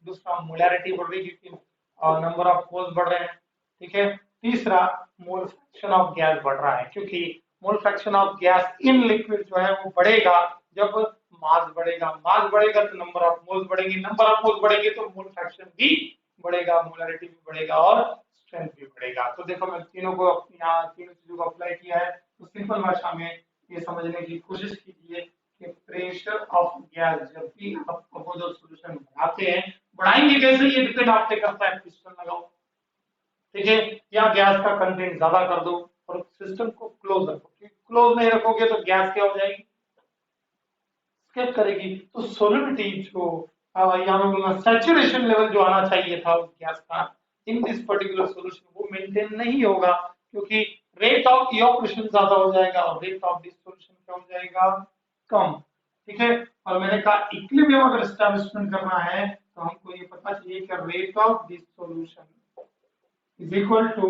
दूसरा मोलैरिटी बढ़ रही है क्योंकि नंबर ऑफ मोल्स बढ़ रहे हैं। ठीक है, तीसरा मोल फ्रैक्शन ऑफ गैस बढ़ रहा है क्योंकि मोल fraction of gas in liquid जो है वो बढ़ेगा जब मास बढ़ेगा, मास बढ़ेगा तो नंबर ऑफ मोल्स बढ़ेंगे, नंबर ऑफ मोल्स बढ़ेंगे तो मोल फ्रैक्शन भी बढ़ेगा, मोलैरिटी भी बढ़ेगा और स्ट्रेंथ भी बढ़ेगा। तो देखो मैं तीनों को यहाँ तीनों चीजों को अप्लाई किया है। तो सिंपल भाषा में ये समझने की कोशिश कीजिए कि प्रेशर ऑफ गैस जब भी आप अपोजिट सॉल्यूशन बढ़ाते हैं, बढ़ाएंगे कैसे ये डिपेंड आप पे करता है, पिस्टन लगाओ। ठीक है, या गैस का कंटेंट ज्यादा कर दो और सिस्टम को क्लोज रखो, क्लोज नहीं रखोगे तो गैस क्या हो जाएगी, स्केप करेगी। तो सोलिडिटी जो यहाँ मैं बोलूंगा सैचुरेशन लेवल जो आना चाहिए था उस गैस का इन दिस पर्टिकुलर सॉल्यूशन वो मेंटेन नहीं होगा क्योंकि रेट ऑफ इवैपोरेशन ज्यादा हो जाएगा और रेट ऑफ डिसोल्यूशन क्या हो जाएगा, कम। ठीक है, और मैंने कहा इक्विलिब्रियम अगर एस्टैब्लिशमेंट करना है तो हमको ये पता चाहिए कि rate of dissolution is equal to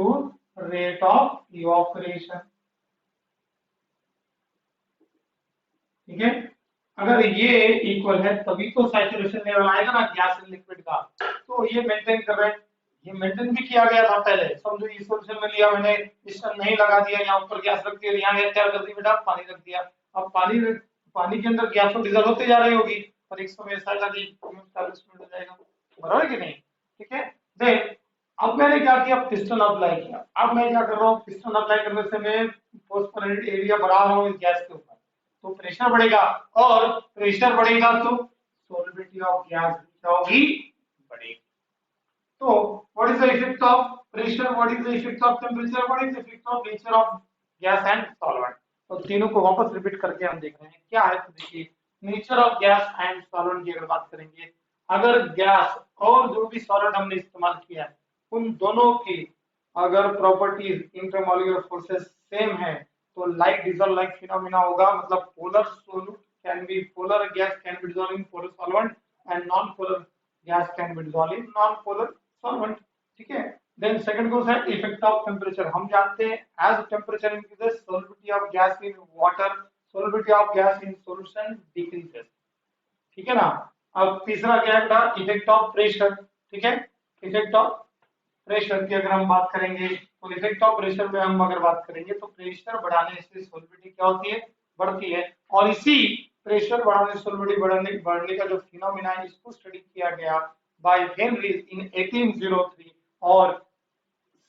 rate of evaporation। ठीक है, अगर ये इक्वल है तभी तो सैचुरेशन लेवल आएगा ना गैस इन लिक्विड का। तो ये मेंटेन कर रहे हैं, ये मेंटेन भी किया गया था पहले, समझो इस सॉल्यूशन में लिया मैंने, पिस्टन नहीं लगा दिया, यहाँ ऊपर गैस रख दिया, यहाँ क्या कर दी बेटा, पानी रख दिया। अब पानी के अंदर गैस तो डिजॉल्व होते जा रही होगी पर एक समय ऐसा आएगा कि एस्टैब्लिशमेंट हो जाएगा, बराबर कि नहीं। ठीक है, देन अब मैंने क्या किया, पिस्टन अप्लाई किया। अब मैं क्या कर रहा हूँ, पिस्टन अप्लाई करने से मैं फोर्स एरिया बढ़ा रहा हूँ इस गैस के ऊपर, तो प्रेशर बढ़ेगा और प्रेशर बढ़ेगा तो सॉल्युबिलिटी ऑफ गैस क्या होगी, बढ़ेगी। तो what is the effect of pressure, what is the effect of temperature, what is the effect of nature of gas and solvent. तो तीनों को वापस रिपीट करके हम देख रहे हैं क्या है। तो देखिए nature of gas and solvent की अगर बात करेंगे, अगर गैस और जो भी सॉल्वेंट हमने इस्तेमाल किया है उन दोनों की अगर प्रॉपर्टीज इंटरमॉलिक्यूलर फोर्सेस सेम है तो लाइक डिसॉल्व लाइक फिनोमेना होगा, मतलब polar solute can be, polar gas can be dissolve in polar solvent and non polar gas can be dissolve in non polar solvent. ठीक है, देन सेकंड क्वेश्चन है इफेक्ट ऑफ टेंपरेचर। हम जानते हैं as temperature increases solubility of gas in water, solubility of gas in solution decreases. ठीक है ना। अब तीसरा क्या है बेटा, इफेक्ट ऑफ प्रेशर। ठीक है, इफेक्ट ऑफ प्रेशर की अगर हम बात करेंगे तो इफेक्ट ऑफ प्रेशर में हम अगर बात करेंगे तो प्रेशर बढ़ाने से सॉल्युबिलिटी क्या होती है, बढ़ती है। और इसी प्रेशर बढ़ाने से सॉल्युबिलिटी बढ़ने का जो फिनोमेना है इसको स्टडी किया गया बाय हेनरीज इन 1803 और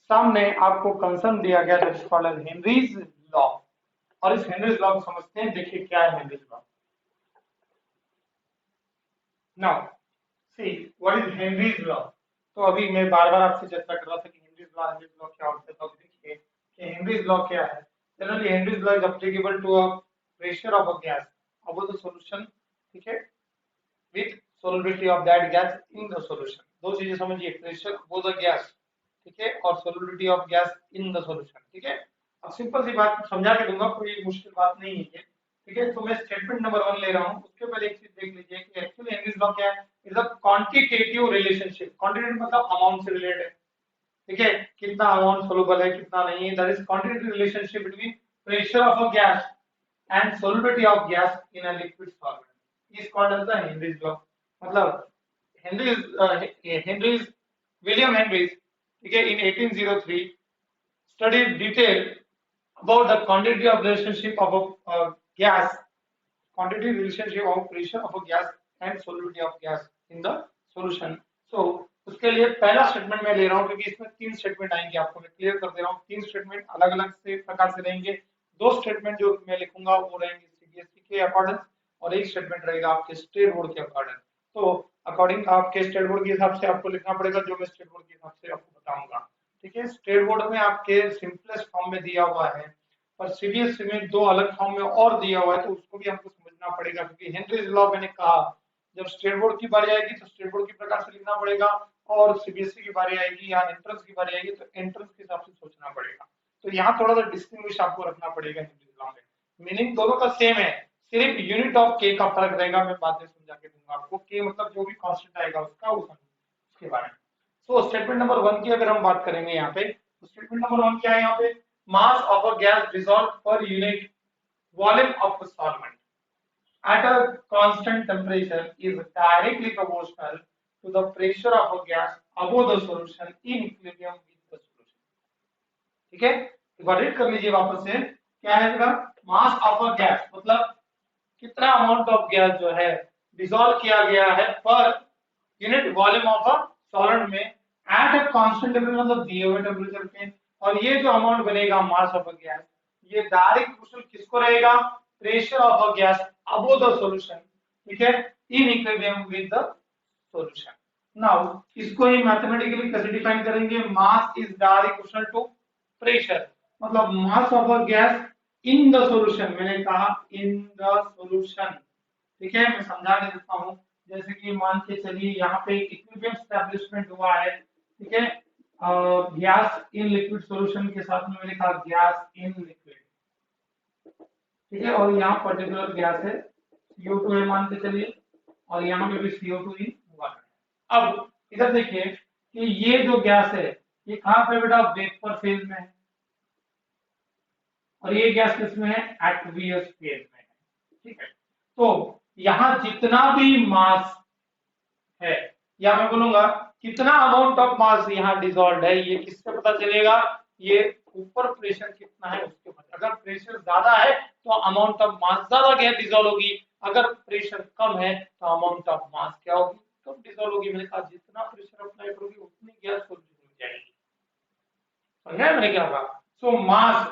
सामने आपको कंसर्न दिया गया that is called as Henry's law. और इस हेनरीज लॉ को समझते हैं, देखिए क्या है Henry's law. Now see what is Henry's law. तो अभी मैं बार बार आपसे चर्चा कर रहा था कि हेनरीज लॉ क्या होता है। तो अभी देखिए कि हेनरीज लॉ क्या है। Generally Henry's law is applicable to a pressure of a gas above the solution, ठीक है, with solubility of that gas in the solution। दो चीजें समझिए, प्रेशर अबव द गैस, ठीक है, और solubility of gas in the solution, ठीक है। अब सिंपल सी बात समझा के दूंगा, कोई मुश्किल बात नहीं है ये, ठीक है। तो मैं स्टेटमेंट नंबर 1 ले रहा हूँ, उसके पहले एक चीज देख लीजिए कि एक्चुअली हेनरीज लॉ क्या है। Is a quantitative relationship. Quantitative मतलब अमाउंट से रिलेटेड है, ठीक है, कितना अमाउंट सोलुबल है कितना नहीं है। That is quantitative relationship between pressure of a gas and solubility of gas in a liquid solvent is called as the Henry's law। मतलब Henry's William Henry's, ठीक है, in 1803 studied detail about the quantity of relationship of a gas, quantity relationship of pressure of a gas and solubility of gas in the solution। so उसके लिए पहला स्टेटमेंट मैं ले रहा हूँ, क्योंकि इसमें 3 स्टेटमेंट आएंगे, आपको मैं क्लियर कर दे रहा हूँ। 3 स्टेटमेंट अलग अलग से प्रकार से रहेंगे। 2 स्टेटमेंट जो मैं लिखूंगा वो रहेंगे सीबीएसई के अकॉर्डिंग, और एक स्टेटमेंट रहेगा आपके स्टेट बोर्ड के अकॉर्डिंग। तो अकॉर्डिंग आपके स्टेट बोर्ड के हिसाब से आपको लिखना पड़ेगा, जो मैं स्टेट बोर्ड के हिसाब से आपको बताऊंगा, ठीक है। स्टेट बोर्ड में आपके सिंपलेस्ट फॉर्म में दिया हुआ है, पर सीबीएसई में 2 अलग फॉर्म में और दिया हुआ है, तो उसको भी हमको समझना पड़ेगा। क्योंकि हेनरीज लॉ मैंने कहा, जब स्टेट बोर्ड की बारी आएगी तो स्टेट बोर्ड के प्रकार से लिखना पड़ेगा, और सीबीएसई की बारी आएगी या एंट्रेंस की बारी आएगी तो एंट्रेंस के हिसाब से सोचना पड़ेगा। तो यहाँ थोड़ा सा डिस्टिंग्विश आपको रखना पड़ेगा हेनरीज लॉ में। मीनिंग दोनों का सेम है, सिर्फ यूनिट ऑफ के का फर्क रहेगा। मैं बाद में समझा के दूंगा आपको, के मतलब जो भी कांस्टेंट आएगा उसका उसके बारे में। तो स्टेटमेंट नंबर 1 की अगर हम बात करेंगे यहाँ पे, तो स्टेटमेंट नंबर 1 क्या है यहाँ पे, मास of a gas dissolve per unit volume of a solvent at a constant temperature is directly proportional to the pressure of a gas above the solution in equilibrium with the solution। ठीक है, एक बार रीड कर लीजिए वापस से, क्या है इसका, मास ऑफ अ गैस मतलब कितना अमाउंट ऑफ गैस जो है डिसॉल्व किया गया है per unit volume of a solid में एट अ कांस्टेंट टेंपरेचर, मतलब दिए हुए टेंपरेचर पे। और ये जो अमाउंट बनेगा मास ऑफ अ गैस, ये डायरेक्ट प्रोपोर्शनल किसको रहेगा, pressure of a gas above the solution, ठीक है, in equilibrium with the solution. Now इसको ही मैथमेटिकली कैसे डिफाइन करेंगे, mass is direct proportional to pressure, मतलब mass of a gas in the solution. मैंने कहा इन द सॉल्यूशन, ठीक है, मैं समझा के देता हूं। जैसे कि मान के चलिए यहाँ पे इक्विलिब्रियम एस्टैब्लिशमेंट हुआ है, ठीक है, गैस इन लिक्विड सॉल्यूशन के साथ में मैंने कहा गैस इन लिक्विड, ठीक है, और यहाँ पर्टिकुलर गैस है CO2 है मान के चलिए, और यहाँ पे भी CO2 ही हुआ है। अब इधर देखिए कि ये जो गैस है ये कहाँ पे बेटा, वेपर फेज में है, और ये गैस किसमें है, एक्वियस फेज में है, ठीक है। तो यहाँ जितना भी मास है, या मैं बोलूंगा कितना अमाउंट ऑफ मास यहाँ डिसॉल्व है, ये किससे पता चलेगा, ये ऊपर प्रेशर कितना है उसके ऊपर। अगर प्रेशर ज्यादा है तो अमाउंट ऑफ मास ज्यादा गैस डिसॉल्व होगी, अगर प्रेशर कम है तो अमाउंट ऑफ मास क्या होगी, कम डिसॉल्व होगी। मैंने कहा जितना प्रेशर अप्लाई करोगे उतनी गैस सॉल्यूशन हो जाएगी, समझा मैंने क्या कहा। सो मास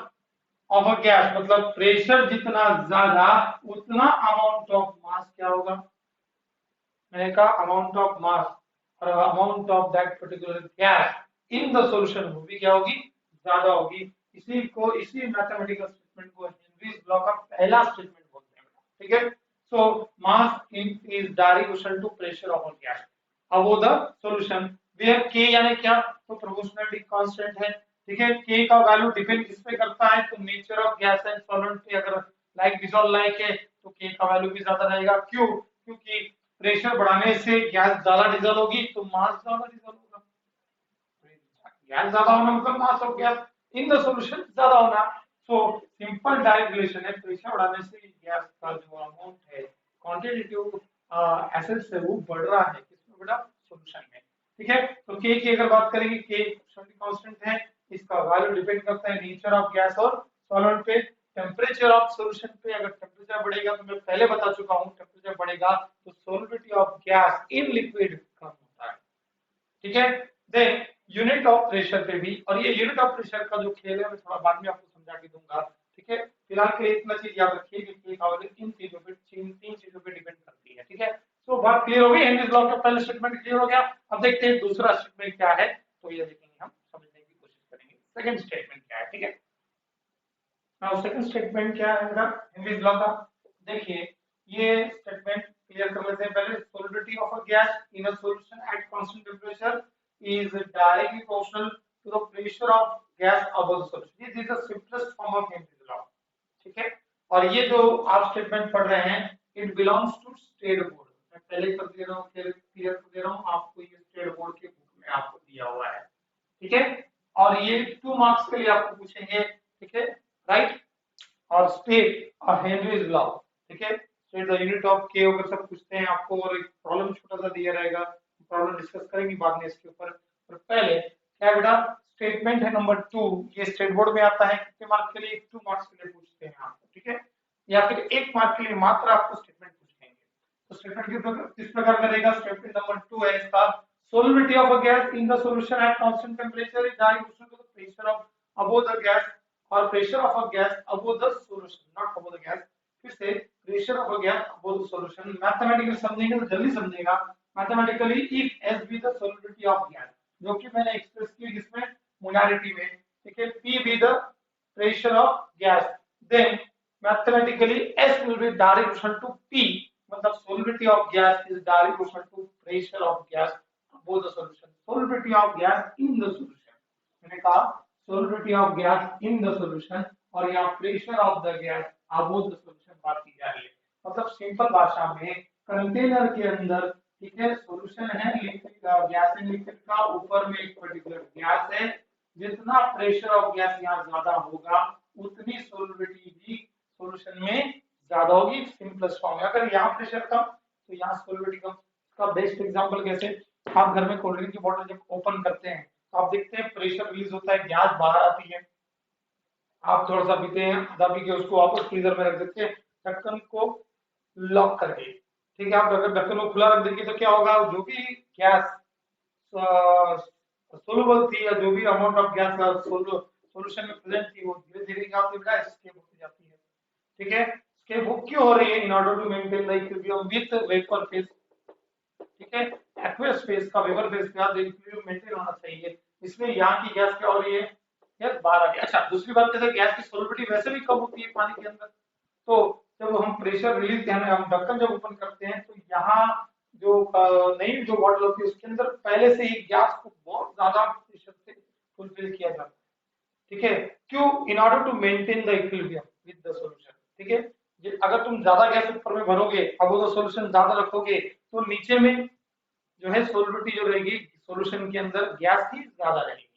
ऑफ अ गैस मतलब प्रेशर जितना ज्यादा उतना अमाउंट ऑफ मास क्या होगा, मैंने कहा अमाउंट ऑफ मास और amount of that particular gas in the solution वो भी क्या होगी, ज्यादा होगी। इसी मैथमेटिकल स्टेटमेंट को हेनरीज लॉ का पहला स्टेटमेंट बोलते हैं, ठीक है। So mass is direct proportional to pressure of a gas above the solution where K यानी क्या, तो प्रोपोर्शनलिटी कांस्टेंट है, ठीक है। के का वैल्यू डिपेंड किस पे करता है, तो nature of gas and solvent पे। अगर लाइक डिसॉल्व लाइक है तो के का वैल्यू भी ज्यादा रहेगा, क्यों, क्योंकि प्रेशर बढ़ाने से गैस ज्यादा डिसॉल्व होगी तो मास ज्यादा डिसॉल्व होगा। गैस ज्यादा होना मतलब mass of gas in the solution ज्यादा होना। सो सिंपल डायरेक्ट रिलेशन है, प्रेशर बढ़ाने से गैस का जो अमाउंट है क्वांटिटेटिव एसिड से वो बढ़ रहा है किसमें बेटा, सॉल्यूशन में, ठीक है। तो के की अगर बात करेंगे, के कांस्टेंट है, इसका वैल्यू डिपेंड करता है नेचर ऑफ गैस और सॉल्वेंट पे, टेम्परेचर ऑफ सॉल्यूशन पे। अगर टेम्परेचर बढ़ेगा तो मैं पहले बता चुका हूं, टेम्परेचर बढ़ेगा तो solubility of gas in liquid कम होता है, ठीक है। देन यूनिट ऑफ प्रेशर पे भी, और ये यूनिट ऑफ प्रेशर का जो खेल है मैं थोड़ा बाद में आपको समझा के दूंगा, ठीक है। फिलहाल के लिए इतना चीज याद रखिए कि के का वैल्यू इन तीन चीजों पे डिपेंड करती है, ठीक है। तो बात क्लियर हो गई, हेनरीज लॉ का पहला स्टेटमेंट क्लियर हो गया। अब देखते हैं दूसरा स्टेटमेंट क्या है, तो ये देखेंगे, हम समझने की कोशिश करेंगे सेकंड स्टेटमेंट क्या है। ठीक है, नाउ सेकंड स्टेटमेंट क्या है मेरा हेनरीज लॉ का, देखिए ये स्टेटमेंट क्लियर कर लेते हैं पहले। Solubility of a gas in a solution at constant temperature is directly proportional to the pressure of gas above the solution. This is the simplest form of Henry's law. ठीक है, और ये जो आप स्टेटमेंट पढ़ रहे हैं, it belongs to state board. मैं पहले कर दे रहा हूँ, क्लियर कर दे रहा हूँ आपको, ये स्टेट बोर्ड के बुक में आपको दिया हुआ है। ठीक है, और ये 2 मार्क्स के लिए आपको पूछेंगे। ठीक है, राइट, और स्टेट और हेनरीज लॉ। ठीक है, स्टेट द यूनिट ऑफ के वगैरह सब पूछते हैं आपको, और एक प्रॉब्लम छोटा सा दिया रहेगा, प्रॉब्लम डिस्कस करेंगे बाद में इसके ऊपर। पर पहले क्या बेटा, स्टेटमेंट है नंबर 2, ये स्टेट बोर्ड में आता है, कितने मार्क्स के लिए, 2 मार्क्स के लिए पूछते हैं आपको। ठीक है, या फिर 1 मार्क के लिए मात्र आपको स्टेटमेंट पूछेंगे। तो स्टेटमेंट किस प्रकार का रहेगा, स्टेटमेंट नंबर 2 है इसका, solubility of a gas in the solution at constant temperature is directly to the pressure of above the gas, और pressure of a gas above the solution, not above the gas। फिर से pressure of a gas above the solution, mathematically समझेंगे तो जल्दी समझेगा। Mathematically if S be the solubility of gas, जो कि मैंने एक्सप्रेस की किसमें, मोलारिटी में। ठीक है, P be the pressure of gas, then mathematically S will be direct proportional to P, मतलब solubility of gas is direct proportional to pressure of gas above the solution, solubility of gas in the solution। मैंने कहा solubility of gas in the solution, और यहाँ pressure of the gas above the solution बात की जा रही है। मतलब सिंपल भाषा में कंटेनर के अंदर, ठीक है, सॉल्यूशन है लिक्विड, गैस एंड लिक्विड का, ऊपर में एक पर्टिकुलर गैस है, जितना प्रेशर ऑफ गैस यहाँ ज्यादा होगा उतनी सॉल्युबिलिटी भी सॉल्यूशन में ज्यादा होगी। सिंपलेस्ट फॉर्म है, अगर यहाँ प्रेशर कम तो यहाँ सॉल्युबिलिटी कम। इसका बेस्ट एग्जांपल कैसे, आप घर में कोल्ड ड्रिंक की बोतल जब ओपन करते हैं तो आप देखते हैं प्रेशर रिलीज होता है, गैस बाहर आती है, आप थोड़ा सा पीते हैं, आधा पी के उसको वापस फ्रीजर में रख देते हैं ढक्कन को लॉक करके। ठीक है, आप अगर ढक्कन को खुला रख देंगे तो क्या होगा, जो भी गैस सोलुबल थी, या जो भी अमाउंट ऑफ गैस सॉल्यूशन में प्रेजेंट थी, वो धीरे धीरे क्या होती है, एस्केप होती जाती है। ठीक है, एस्केप वो क्यों हो रही है, in order to maintain the equilibrium with vapour phase. ठीक है, एक्वस फेज का वेपर फेज का इक्विलिब्रियम मेंटेन होना चाहिए, इसलिए यहाँ की गैस क्या हो रही है, गैस बाहर आ रही है। अच्छा, दूसरी बात, जैसे गैस की सॉल्युबिलिटी वैसे भी कम होती है पानी के अंदर, तो जब हम प्रेशर रिलीज, यानी हम ढक्कन जब ओपन करते हैं तो यहाँ जो नई जो बॉटल होती है उसके अंदर पहले से ही गैस को बहुत ज्यादा प्रेशर से फुलफिल किया जाता है। ठीक है, क्यों, in order to maintain the equilibrium with the solution. ठीक है, अगर तुम ज्यादा गैस ऊपर में भरोगे, अब वो सॉल्यूशन ज्यादा रखोगे, तो नीचे में जो है सॉल्युबिलिटी जो रहेगी सॉल्यूशन के अंदर गैस की ज्यादा रहेगी।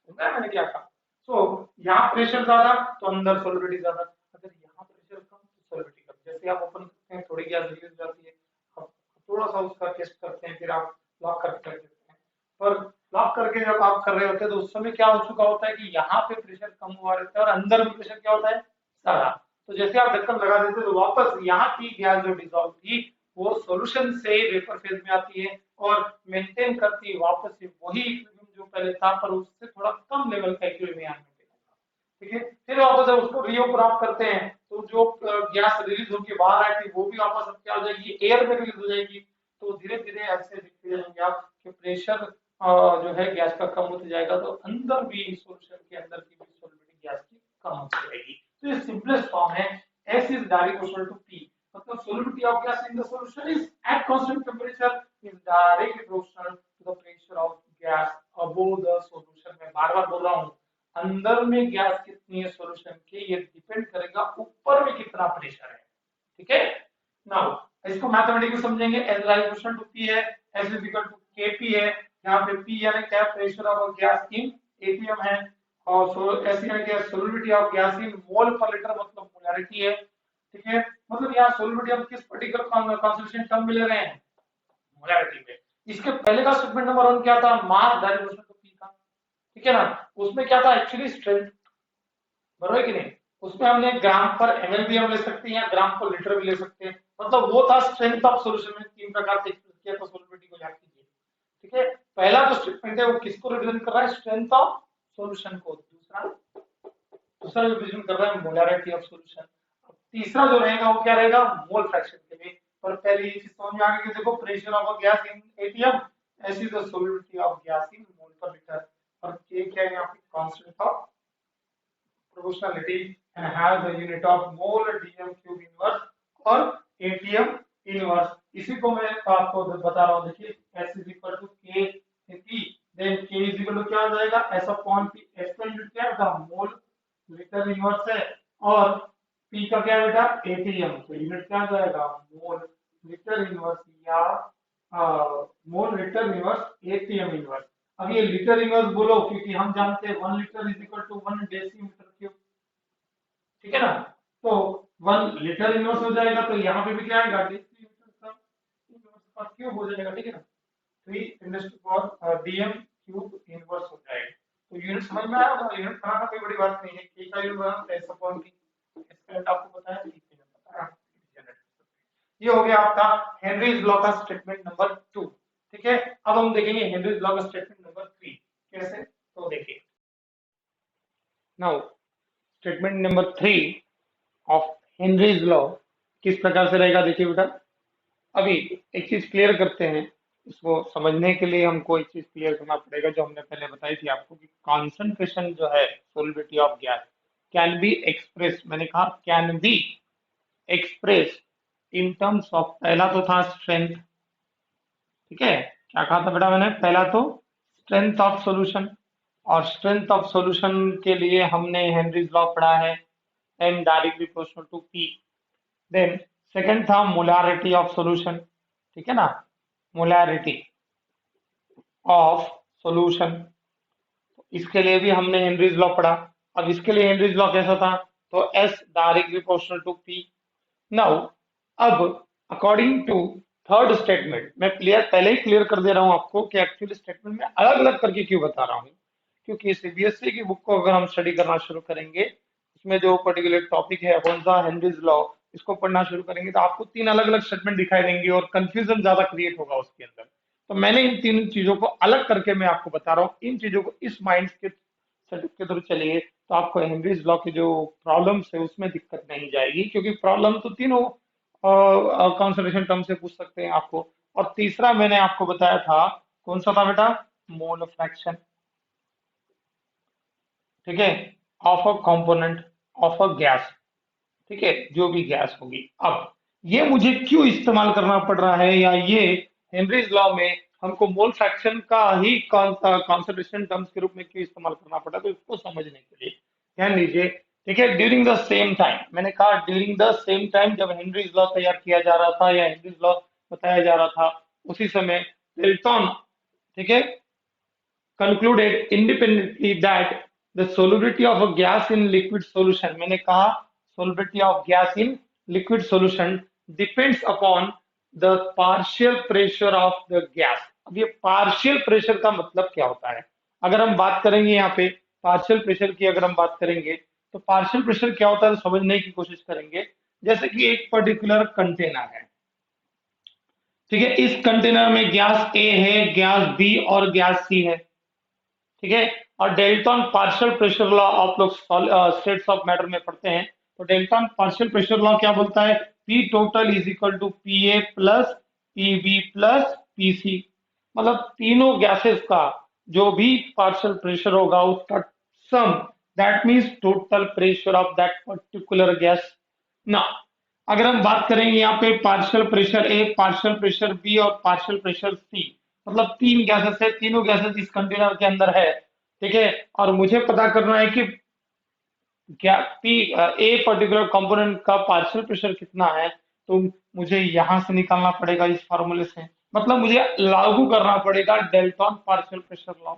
समझा मैंने क्या कहा, तो यहाँ प्रेशर ज्यादा तो अंदर सॉल्युबिलिटी ज्यादा, अगर यहाँ प्रेशर कम तो सॉल्युबिलिटी कम। जैसे आप ओपन करते हैं थोड़ी गैस रिलीज हो जाती है, आप थोड़ा सा उसका टेस्ट करते हैं, फिर आप लॉक करके रख देते हैं, पर लॉक करके जब आप कर रहे होते हैं तो उस समय क्या हो चुका होता है कि यहाँ पे प्रेशर कम हुआ रहता है और अंदर में प्रेशर क्या होता है, ज्यादा। तो जैसे आप ढक्कन लगा देते हैं तो वापस यहाँ की गैस जो डिजॉल्व थी वो सॉल्यूशन से वेपर फेज में आती है और मेंटेन करती है वापस से वही इक्विलिब्रियम जो पहले था, पर उससे थोड़ा कम लेवल का इक्विलिब्रियम यहाँ मेंटेन होगा। ठीक है, फिर वापस जब उसको रीओपर आप करते हैं तो जो गैस रिलीज होकर बाहर आई थी वो भी वापस अब क्या हो जाएगी, एयर में रिलीज हो जाएगी। तो धीरे धीरे ऐसे देखते जाएंगे आप कि प्रेशर जो है गैस का कम होता जाएगा, तो अंदर भी सॉल्यूशन के अंदर की भी सॉल्युबिलिटी गैस की कम होती जाएगी। तो ये सिंपलेस्ट फॉर्म है, S is direct equal to P, मतलब solubility of gas in the solution is at constant temperature is directly proportional to the pressure of gas above the solution। मैं बार बार बोल रहा हूँ, अंदर में गैस कितनी है सॉल्यूशन के, ये डिपेंड करेगा ऊपर में कितना प्रेशर है। ठीक है, नाउ इसको मैथमेटिकली समझेंगे, S direct equal to P है, S is equal to Kp है, यहाँ पे P यानी क्या, pressure of gas in ATM है, और S यानी क्या, solubility of gas in mole per litre, मतलब मोलारिटी है। ठीक है, मतलब यहाँ सॉल्युबिलिटी हम किस पर्टिकुलर कॉन्सेंट्रेशन टर्म में ले रहे हैं, मोलारिटी में। इसके पहले का स्टेटमेंट नंबर 1 क्या था, मास डायरेक्ट टू पी का। ठीक है ना, उसमें क्या था, एक्चुअली स्ट्रेंथ, बराबर है कि नहीं, उसमें हमने ग्राम पर एमएल भी हम ले सकते हैं या ग्राम पर लीटर भी ले सकते हैं, मतलब वो था स्ट्रेंथ ऑफ सॉल्यूशन में 3 प्रकार से एक्सप्रेस किया था सॉल्युबिलिटी को, याद कीजिए। ठीक है, पहला जो स्टेटमेंट है वो किसको रिप्रेजेंट कर रहा है, स्ट्रेंथ ऑफ सॉल्यूशन को, दूसरा रिप्रेजेंट कर रहा है मोलारिटी ऑफ सॉल्यूशन, तीसरा जो रहेगा वो क्या रहेगा, मोल फ्रैक्शन के लिए, और पहले ये चीज समझ में आ गई कि देखो pressure of a gas in ATM, ऐसी the solubility of gas in mole per litre, और के क्या है यहाँ पे constant of proportionality and have the unit of mole dm cube inverse और atm inverse। इसी को मैं आपको बता रहा हूँ, देखिए s is equal to k p, then k is equal to क्या हो जाएगा s upon p, s का यूनिट क्या होगा मोल लीटर इनवर्स है, और p का क्या है बेटा atm, तो यूनिट क्या हो जाएगा मोल लीटर इनवर्स या mole litre inverse atm inverse. अब ये लीटर इनवर्स बोलो क्योंकि हम जानते हैं 1 litre is equal to 1 decimetre cube, ठीक है ना, तो 1 लीटर इनवर्स हो जाएगा, तो यहाँ पे भी क्या आएगा डेसीमीटर का इनवर्स का क्यूब हो जाएगा, ठीक है ना, 3 × 10⁻⁷ डीएम क्यूब इनवर्स हो जाएगा। तो यूनिट समझ में आया होगा, यूनिट बनाना कोई बड़ी बात नहीं है, के का यूनिट बनाना s अपॉन t, इसका आपको पता है, ठीक है, ये हो गया आपका हेनरीज लॉ का स्टेटमेंट नंबर 2, ठीक है। अब हम देखेंगे हेनरीज लॉ का स्टेटमेंट नंबर 3 कैसे, तो देखिए now statement number 3 of Henry's law किस प्रकार से रहेगा, देखिए बेटा। अभी एक चीज क्लियर करते हैं, इसको समझने के लिए हमको एक चीज क्लियर करना पड़ेगा जो हमने पहले बताई थी आपको कि कॉन्सेंट्रेशन जो है solubility of gas can be express, मैंने कहा can be express in terms of, पहला तो था स्ट्रेंथ, ठीक है, क्या कहा था बेटा मैंने, पहला तो स्ट्रेंथ ऑफ सॉल्यूशन, और स्ट्रेंथ ऑफ सॉल्यूशन के लिए हमने हेनरीज लॉ पढ़ा है m directly proportional to p। Then second था मोलारिटी ऑफ सॉल्यूशन, ठीक है ना, मोलारिटी ऑफ सॉल्यूशन, इसके लिए भी हमने हेनरीज लॉ पढ़ा। अब इसके लिए हेनरीज लॉ कैसा था, तो s directly proportional to p। Now अब अकॉर्डिंग टू थर्ड स्टेटमेंट, मैं पहले ही क्लियर कर दे रहा हूं आपको कि एक्चुअली स्टेटमेंट में अलग अलग करके क्यों बता रहा हूं, क्योंकि सीबीएसई की बुक को अगर हम स्टडी करना शुरू करेंगे, इसमें जो पर्टिकुलर टॉपिक है कौन सा हेनरीज लॉ, इसको पढ़ना शुरू करेंगे तो आपको 3 अलग अलग स्टेटमेंट दिखाई देंगे और कंफ्यूजन ज्यादा क्रिएट होगा उसके अंदर। तो मैंने इन 3 चीजों को अलग करके मैं आपको बता रहा हूँ, इन चीजों को इस माइंड के थ्रू चलिए तो आपको हेनरीज लॉ की जो प्रॉब्लम्स है उसमें दिक्कत नहीं जाएगी, क्योंकि प्रॉब्लम तो तीनों कॉन्सेंट्रेशन टर्म से पूछ सकते हैं आपको। और तीसरा मैंने आपको बताया था, कौन सा था बेटा, मोल फ्रैक्शन, ठीक है, of a component of a gas, ठीक है, जो भी गैस होगी। अब ये मुझे क्यों इस्तेमाल करना पड़ रहा है, या ये हेनरीज लॉ में हमको मोल फ्रैक्शन का ही कॉन्सेंट्रेशन टर्म्स के रूप में क्यों इस्तेमाल करना पड़ा, तो इसको समझने के लिए ध्यान दीजिए, ठीक है। ड्यूरिंग द सेम टाइम, मैंने कहा ड्यूरिंग द सेम टाइम जब हेनरीज लॉ तैयार किया जा रहा था या हेनरीज लॉ बताया जा रहा था, उसी समय डेल्टन, ठीक है, concluded independently that the solubility of a gas in liquid solution, मैंने कहा solubility of gas in liquid solution depends upon the partial pressure of the gas। अब ये partial pressure का मतलब क्या होता है, अगर हम बात करेंगे यहाँ पे partial pressure की, अगर हम बात करेंगे तो partial pressure क्या होता है तो समझने की कोशिश करेंगे। जैसे कि एक पर्टिकुलर कंटेनर है, ठीक है, इस कंटेनर में गैस ए है, गैस बी और गैस सी है, ठीक है, और डेल्टन पार्शियल प्रेशर लॉ आप लोग स्टेट्स ऑफ मैटर में पढ़ते हैं, तो डेल्टन पार्शियल प्रेशर लॉ क्या बोलता है, P total is equal to P A plus P B plus P C, मतलब तीनों गैसेस का जो भी पार्शियल प्रेशर होगा उसका sum, that means total pressure of that particular gas ना। अगर हम बात करेंगे यहाँ पे partial pressure A, partial pressure B और पार्शियल प्रेशर सी, मतलब 3 गैसेस है, तीनों गैसेस इस कंटेनर के अंदर है, ठीक है, और मुझे पता करना है कि क्या पी ए पर्टिकुलर कंपोनेंट का पार्शियल प्रेशर कितना है, तो मुझे यहां से निकालना पड़ेगा इस फार्मूले से, मतलब मुझे लागू करना पड़ेगा डेल्टन पार्शियल प्रेशर लॉ।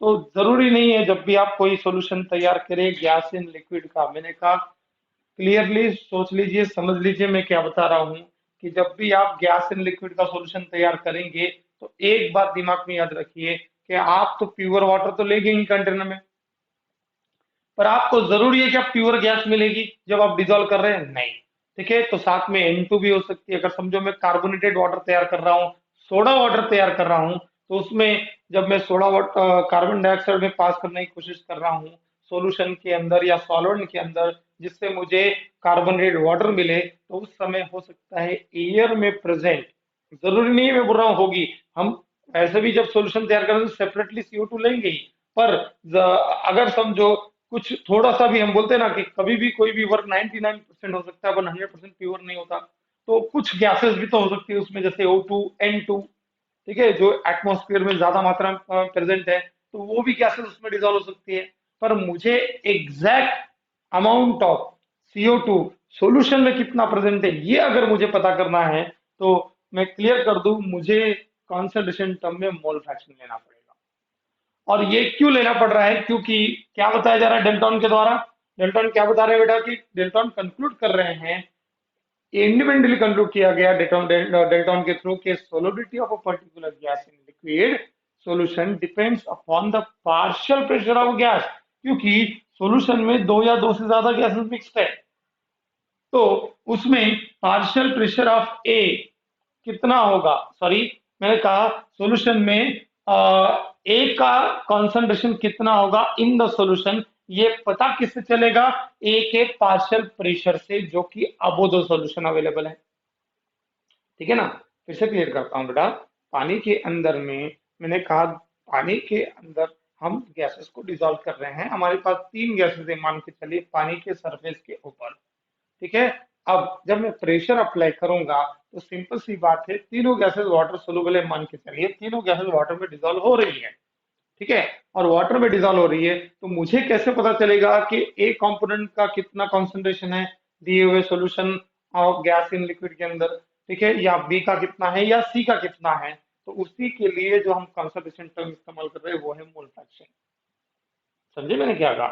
तो जरूरी नहीं है जब भी आप कोई सॉल्यूशन तैयार करें गैस इन लिक्विड का, मैंने कहा क्लियरली सोच लीजिए, समझ लीजिए मैं क्या बता रहा हूं, कि जब भी आप गैस इन लिक्विड का सॉल्यूशन तैयार करेंगे तो एक बात दिमाग में याद रखिए कि आप तो प्योर वाटर तो लेंगे ही कंटेनर में, पर आपको जरूरी है कि आप प्योर गैस मिलेगी जब आप डिजोल्व कर रहे हैं, नहीं, ठीक है, तो साथ में N2 भी हो सकती है। अगर समझो मैं कार्बोनेटेड वाटर तैयार कर रहा हूँ, सोडा वाटर तैयार कर रहा हूँ, तो उसमें जब मैं सोडा वाटर कार्बन डाइऑक्साइड में पास करने की कोशिश कर रहा हूँ सॉल्यूशन के अंदर या सॉल्वेंट के अंदर, जिससे मुझे कार्बोनेटेड वाटर मिले, तो उस समय हो सकता है एयर में प्रेजेंट, जरूरी नहीं है मैं बोल रहा हूँ होगी, हम ऐसे भी जब सॉल्यूशन तैयार करें तो सेपरेटली CO2 लेंगे ही, पर अगर समझो कुछ थोड़ा सा भी, हम बोलते हैं ना कि कभी भी कोई भी वर्क 99% हो सकता है, 100% प्योर नहीं होता, तो कुछ गैसेस भी तो हो सकती है उसमें, जैसे O2, N2, ठीक है, जो एटमॉस्फेयर में ज्यादा मात्रा में प्रेजेंट है, तो वो भी गैसेस उसमें डिजोल्व हो सकती है। पर मुझे exact amount of CO2 solution में कितना प्रेजेंट है, ये अगर मुझे पता करना है, तो मैं क्लियर कर दूं, मुझे कॉन्सेंट्रेशन टर्म में मोल फ्रैक्शन लेना पड़ेगा। और ये क्यों लेना पड़ रहा है, क्योंकि क्या बताया जा रहा है डेल्टन के द्वारा, डेल्टन क्या बता रहे हैं बेटा, कि डेल्टन कंक्लूड कर रहे हैं, इंडिपेंडेंटली कंक्लूड किया गया डेल्टन के थ्रू के solubility of a particular gas in liquid solution depends upon the partial pressure of gas, क्योंकि सॉल्यूशन में दो या दो से ज्यादा गैसेस मिक्स्ड है, तो उसमें पार्शियल प्रेशर ऑफ ए कितना होगा, सॉरी मैंने कहा सॉल्यूशन में ए का कॉन्सेंट्रेशन कितना होगा इन द सॉल्यूशन, ये पता किससे चलेगा, ए के पार्शियल प्रेशर से, जो कि अबो द सॉल्यूशन अवेलेबल है। ठीक है ना, फिर से क्लियर करता हूँ बेटा, पानी के अंदर में मैंने कहा, पानी के अंदर हम गैसेस को डिसॉल्व कर रहे हैं, हमारे पास तीन गैसेस है मान के चलिए पानी के सरफेस के ऊपर, ठीक है। अब जब मैं प्रेशर अप्लाई करूंगा, तो सिंपल सी बात है, तीनों गैसेस वाटर सोलुबल है मान के चलिए, तीनों गैसेस वाटर में डिसॉल्व हो रही है, ठीक है, और वाटर में डिसॉल्व हो रही है, तो मुझे कैसे पता चलेगा कि ए कंपोनेंट का कितना कॉन्सेंट्रेशन है दिए हुए solution of gas in liquid के अंदर, ठीक है, या बी का कितना है या सी का कितना है, तो उसी के लिए जो हम कॉन्सेंट्रेशन टर्म इस्तेमाल कर रहे हैं वो है मोल फ्रैक्शन। समझे मैंने क्या कहा,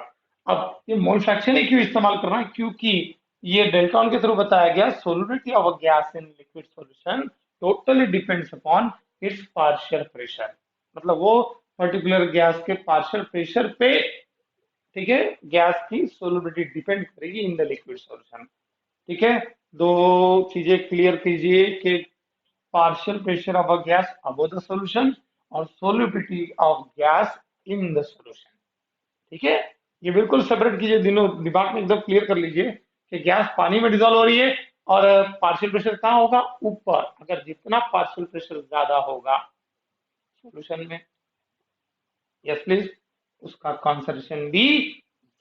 अब ये मोल फ्रैक्शन ही क्यों इस्तेमाल करना है, क्योंकि ये डेल्टन के थ्रू बताया गया, solidity of a gas in liquid solution totally depends upon its partial pressure, मतलब वो पर्टिकुलर गैस के पार्शियल प्रेशर पे, ठीक है, गैस की सोलिडिटी डिपेंड करेगी इन द लिक्विड सॉल्यूशन। ठीक है, दो चीजें क्लियर कीजिए कि partial pressure of a gas above the solution और solubility of gas in the solution, ठीक है, ये बिल्कुल सेपरेट कीजिए, दिनों दिमाग में एकदम क्लियर कर लीजिए कि गैस पानी में डिजोल्व हो रही है और पार्शियल प्रेशर कहाँ होगा, ऊपर, अगर जितना पार्शियल प्रेशर ज्यादा होगा सॉल्यूशन में, यस प्लीज, उसका कॉन्सेंट्रेशन भी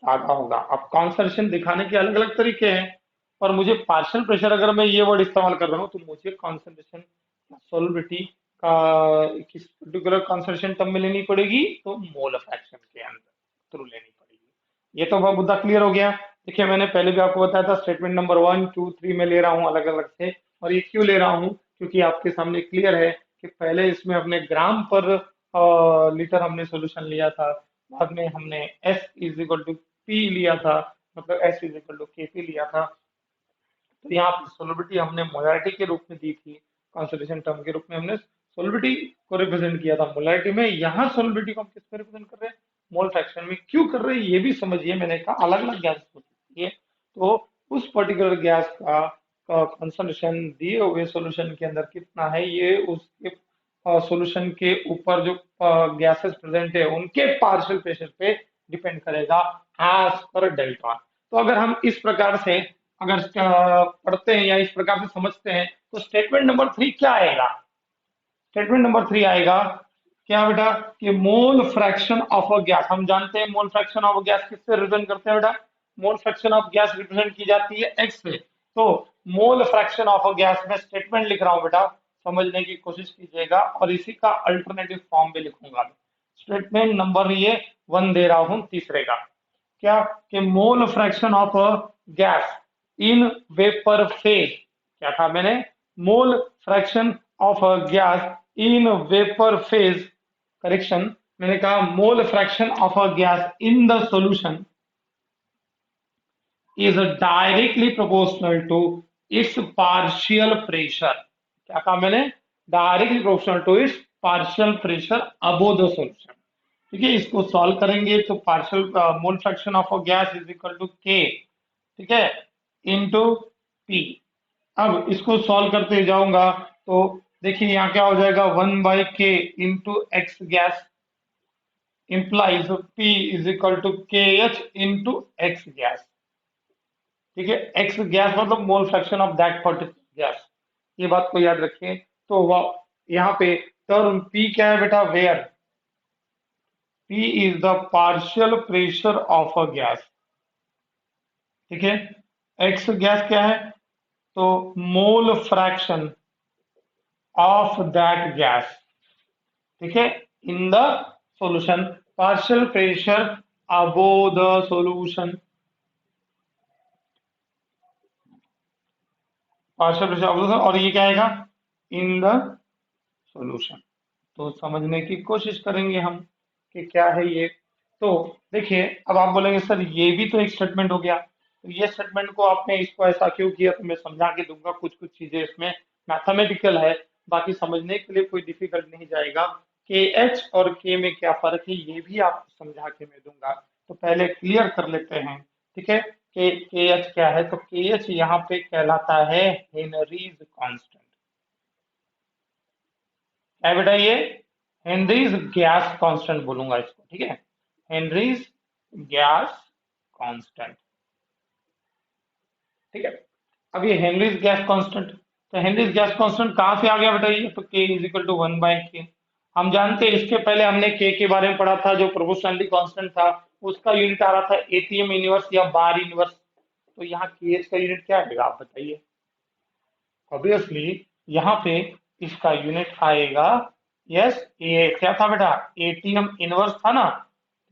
ज्यादा होगा। अब कॉन्सेंट्रेशन दिखाने के अलग अलग तरीके हैं, पर मुझे पार्शियल प्रेशर अगर मैं ये वर्ड इस्तेमाल कर रहा हूँ, तो मुझे कॉन्सेंट्रेशन सोलिबिलिटी का किस पर्टिकुलर कॉन्सेंट्रेशन टर्म में लेनी पड़ेगी, तो मोल फ्रैक्शन के अंदर थ्रू लेनी पड़ेगी। ये तो वह मुद्दा क्लियर हो गया। देखिए मैंने पहले भी आपको बताया था, स्टेटमेंट नंबर 1, 2, 3 में ले रहा हूँ अलग अलग से, और ये क्यों ले रहा हूँ, क्योंकि आपके सामने क्लियर है कि पहले इसमें अपने ग्राम पर लीटर हमने सॉल्यूशन लिया था, बाद में हमने S is equal to P लिया था, मतलब S is equal to KP लिया था, तो यहाँ पे सोलिबिलिटी हमने मोलारिटी के रूप में दी थी, कॉन्सेंट्रेशन टर्म के रूप में हमने सोलिबिलिटी को रिप्रेजेंट किया था मोलारिटी में, यहाँ सोलिबिलिटी को हम किस में रिप्रेजेंट कर रहे हैं, मोल फ्रैक्शन में। क्यों कर रहे हैं ये भी समझिए, मैंने कहा अलग अलग गैस हो सकती है, तो उस पर्टिकुलर गैस का कॉन्सेंट्रेशन दिए हुए सोल्यूशन के अंदर कितना है, ये उसके सॉल्यूशन के ऊपर जो गैसेस प्रेजेंट है उनके पार्शियल प्रेशर पे डिपेंड करेगा एज पर डेल्टा। तो अगर हम इस प्रकार से अगर पढ़ते हैं या इस प्रकार से समझते हैं, तो स्टेटमेंट नंबर 3 क्या आएगा, स्टेटमेंट नंबर 3 आएगा क्या बेटा, कि मोल फ्रैक्शन ऑफ अ गैस, हम जानते हैं मोल फ्रैक्शन ऑफ अ गैस किससे रिप्रेजेंट करते हैं बेटा, मोल फ्रैक्शन ऑफ गैस रिप्रेजेंट की जाती है एक्स से, तो mole fraction of a gas में स्टेटमेंट लिख रहा हूं बेटा, समझने की कोशिश कीजिएगा, और इसी का अल्टरनेटिव फॉर्म भी लिखूंगा। स्टेटमेंट नंबर ये 1 दे रहा हूं तीसरे का, क्या, कि मोल fraction of a gas in vapour phase, क्या कहा मैंने, mole fraction of a gas in vapour phase, correction, मैंने कहा मोल fraction of a gas in the solution is directly proportional to its partial pressure, क्या कहा मैंने, directly proportional to its partial pressure above the solution. ठीक है, इसको सॉल्व करेंगे तो partial mole fraction of a gas is equal to K, ठीक है, इनटू पी। अब इसको सॉल्व करते जाऊंगा तो देखिए यहाँ क्या हो जाएगा, 1/k into X gas implies P is equal to KH into X gas, ठीक है, एक्स गैस मतलब मोल fraction of that particular gas, ये बात को याद रखिए। तो वह यहाँ पे टर्म पी क्या है बेटा, where P is the partial pressure of a gas, ठीक है। एक्स गैस क्या है, तो mole fraction of that gas, ठीक है, in the solution, partial pressure above the solution, partial pressure above the, और ये क्या आएगा, इन द सॉल्यूशन। तो समझने की कोशिश करेंगे हम कि क्या है ये। तो देखिए, अब आप बोलेंगे सर ये भी तो एक स्टेटमेंट हो गया, तो ये स्टेटमेंट को आपने इसको ऐसा क्यों किया, तो मैं समझा के दूंगा। कुछ कुछ चीजें इसमें मैथमेटिकल है, बाकी समझने के लिए कोई डिफिकल्ट नहीं जाएगा। के एच और के में क्या फर्क है ये भी आपको समझा के मैं दूंगा। तो पहले क्लियर कर लेते हैं, ठीक है। के एच क्या है, तो के एच यहाँ पे कहलाता है हेनरीज कांस्टेंट। क्या बेटा, ये हेनरीज गैस कांस्टेंट बोलूंगा इसको, ठीक है, हेनरीज गैस कांस्टेंट, ठीक है। अब ये हेनरीज गैस कांस्टेंट, तो हेनरीज गैस कांस्टेंट कहां से आ गया बेटा, ये तो के इज इक्वल टू 1/k। हम जानते हैं, इसके पहले हमने के बारे में पढ़ा था, जो प्रोपोर्शनलिटी कांस्टेंट था उसका यूनिट आ रहा था एटीएम इनवर्स या बार इनवर्स। तो यहाँ के एच का यूनिट क्या आएगा आप बताइए। ऑब्वियसली यहाँ पे इसका यूनिट आएगा, यस, ये क्या था बेटा, एटीएम इनवर्स था ना,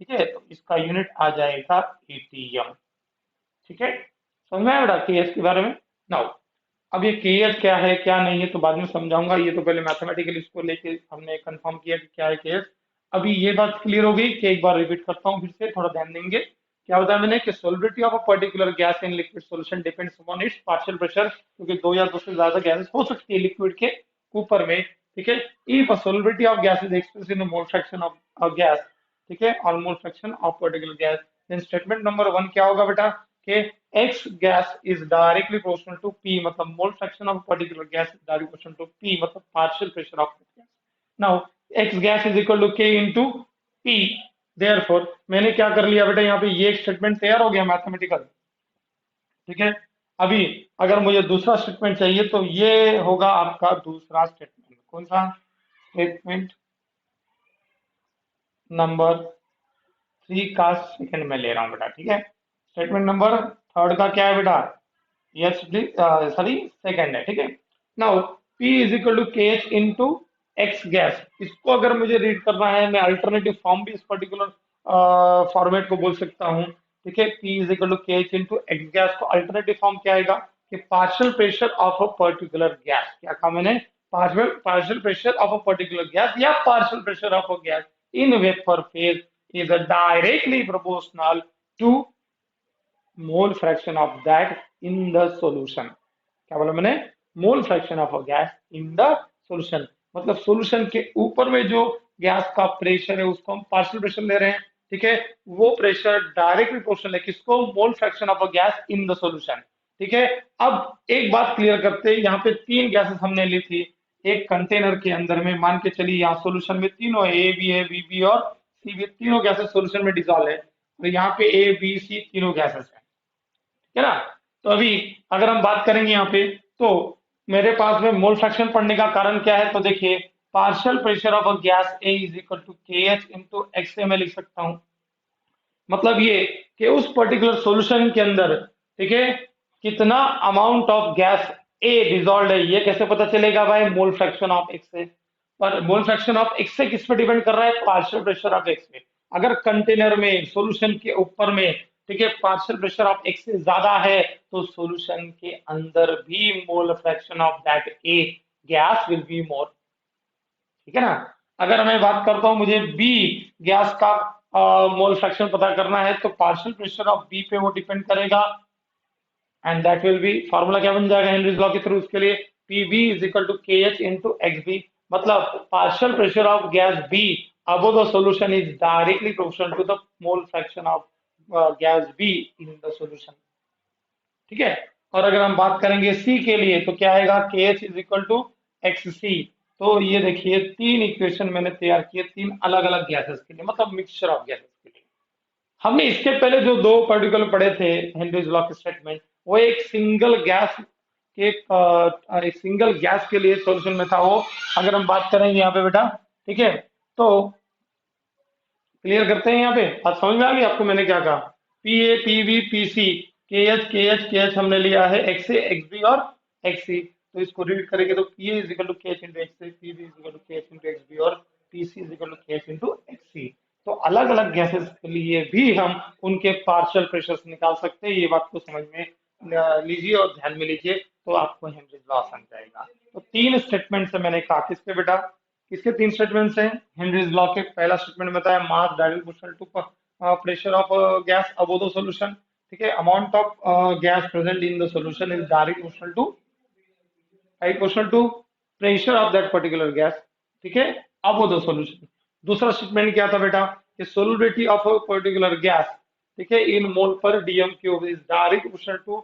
ठीक है, तो इसका यूनिट आ जाएगा एटीएम, ठीक है। समझ में आया बेटा के एच के बारे में। नाउ अब ये के एच क्या है क्या नहीं है तो बाद में समझाऊंगा, ये तो पहले मैथमेटिकली इसको लेके हमने कंफर्म किया कि क्या है के एच। अभी ये बात क्लियर हो गई कि एक बार रिपीट करता हूँ फिर से, थोड़ा ध्यान देंगे। क्या बताया मैंने कि solubility of a particular gas in liquid solution depends upon its partial pressure, क्योंकि दो या दो से ज्यादा गैसेस हो सकती है लिक्विड के ऊपर में, ठीक है। If solubility of gas is expressed in mole fraction of gas, ठीक है, और mole fraction of particular gas, then statement number 1 क्या होगा बेटा, कि X gas is directly proportional to P, मतलब mole fraction of a particular gas is directly proportional to P, मतलब partial pressure of the gas. Now X gas is equal to K into P, therefore मैंने क्या कर लिया बेटा, यहाँ पे ये एक स्टेटमेंट तैयार हो गया मैथमेटिकल, ठीक है। अभी अगर मुझे दूसरा स्टेटमेंट चाहिए तो ये होगा आपका दूसरा स्टेटमेंट, कौन सा, स्टेटमेंट नंबर 3 का सेकंड में ले रहा हूँ बेटा, ठीक है। स्टेटमेंट नंबर थर्ड का क्या है बेटा, यस सॉरी सेकंड है, ठीक है। Now P is equal to K H into X gas, इसको अगर मुझे रीड करना है, मैं अल्टरनेटिव फॉर्म भी इस पर्टिकुलर फॉर्मेट को बोल सकता हूँ, ठीक है। P is equal to K H into X gas को अल्टरनेटिव फॉर्म क्या आएगा, कि partial pressure of a particular gas, क्या कहा मैंने, partial pressure of a particular gas या partial pressure of a gas in vapour phase is directly proportional to mole fraction of that in the solution. क्या बोला मैंने, mole fraction of a gas in the solution, मतलब सॉल्यूशन के ऊपर में जो गैस का प्रेशर है उसको हम पार्शियल प्रेशर ले रहे हैं, ठीक है। वो प्रेशर डायरेक्टली प्रोपोर्शनल है किसको, मोल fraction of a gas in the solution, ठीक है। अब एक बात क्लियर करते हैं, यहाँ पे तीन गैसेस हमने ली थी एक कंटेनर के अंदर में, मान के चलिए यहाँ सॉल्यूशन में तीनों ए बी है, बी बी और सी बी, तीनों गैसेस सॉल्यूशन में डिजॉल्व है, तो यहाँ पे ए बी सी तीनों गैसेस है, है ना। तो अभी अगर हम बात करेंगे यहाँ पे, तो मेरे पास में मोल फ्रैक्शन पढ़ने का कारण क्या है, तो देखिए partial pressure of a gas A is equal to K H into X A मैं लिख सकता हूँ। मतलब ये कि उस पर्टिकुलर सॉल्यूशन के अंदर, ठीक है, कितना amount of gas A dissolve है, ये कैसे पता चलेगा भाई, मोल फ्रैक्शन ऑफ एक्स से। पर मोल फ्रैक्शन ऑफ एक्स से किस पे डिपेंड कर रहा है, पार्शियल प्रेशर ऑफ एक्स पे। अगर कंटेनर में सॉल्यूशन के ऊपर में, ठीक है, पार्शियल प्रेशर ऑफ एक्स से ज्यादा है तो सॉल्यूशन के अंदर भी मोल fraction of that A gas will be more, ठीक है ना। अगर मैं बात करता हूं मुझे बी गैस का मोल फ्रैक्शन पता करना है, तो पार्शियल प्रेशर ऑफ बी पे वो डिपेंड करेगा, and that will be, formula क्या बन जाएगा हेनरीज लॉ के थ्रू, उसके लिए PB is equal to K H into X B, मतलब partial pressure of gas B above the solution is directly proportional to the mole fraction of gas B in the solution, ठीक है। और अगर हम बात करेंगे सी के लिए तो क्या आएगा, K H is equal to X C. तो ये देखिए तीन इक्वेशन मैंने तैयार किए तीन अलग अलग गैसेस के लिए, मतलब मिक्सचर ऑफ गैसेस के लिए। हमने इसके पहले जो दो पर्टिकुलर पढ़े थे हेनरीज लॉ के स्टेटमेंट, वो एक सिंगल गैस के एक सिंगल गैस के लिए सॉल्यूशन में था वो। अगर हम बात करेंगे यहाँ पे बेटा, ठीक है, तो क्लियर करते हैं। यहाँ पे बात समझ में आ गई आपको मैंने क्या कहा? P A P B P C K H हमने लिया है एक्स ए एक्स बी और एक्स सी। तो इसको रीड करेंगे तो P A is equal to K H into X A, P B is equal to K H into X B और P C is equal to K H into X C. तो अलग अलग गैसेस के लिए भी हम उनके पार्शियल प्रेशर्स निकाल सकते हैं। ये बात को समझ में लीजिए और ध्यान में लीजिए, तो आपको हेनरीज लॉ समझ जाएगा। तो तीन स्टेटमेंट से मैंने कहा, किसके बेटा, किसके तीन स्टेटमेंट्स हैं हेनरीज लॉ के? पहला स्टेटमेंट बताया mass direct proportional to pressure of gas above the solution, ठीक है। Amount of gas present in the solution is direct proportional to pressure of that particular gas, ठीक है, अबव द सॉल्यूशन। दूसरा स्टेटमेंट क्या था बेटा कि solubility of a particular gas, ठीक है, in mole per DM cube is direct proportional to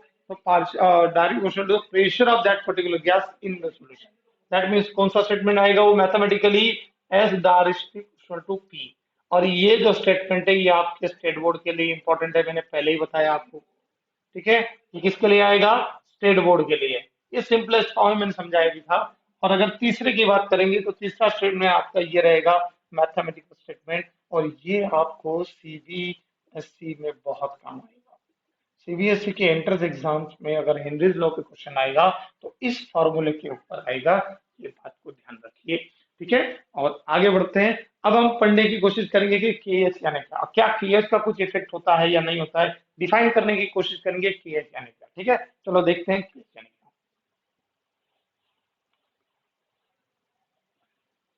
pressure of that particular gas in the solution. That means कौन सा स्टेटमेंट आएगा वो mathematically S direct to P. और ये जो स्टेटमेंट है ये आपके स्टेट बोर्ड के लिए इंपॉर्टेंट है, मैंने पहले ही बताया आपको, ठीक है। ये किसके लिए आएगा? स्टेट बोर्ड के लिए। ये सिंपलेस्ट फॉर्म में मैंने समझाया भी था। और अगर तीसरे की बात करेंगे तो तीसरा स्टेटमेंट आपका ये रहेगा मैथमेटिकल स्टेटमेंट, और ये आपको सीबीएसई में बहुत काम आएगा। सीबीएसई के एंट्रेंस एग्जाम्स में अगर हेनरीज लॉ के क्वेश्चन आएगा तो इस फॉर्मूले के ऊपर आएगा, ये बात को ध्यान रखिए, ठीक है। और आगे बढ़ते हैं। अब हम पढ़ने की कोशिश करेंगे कि केएच यानी क्या, क्या केएच का कुछ इफेक्ट होता है या नहीं होता है, डिफाइन करने की कोशिश करेंगे केएच यानी क्या, ठीक है। चलो देखते हैं केएच यानी क्या।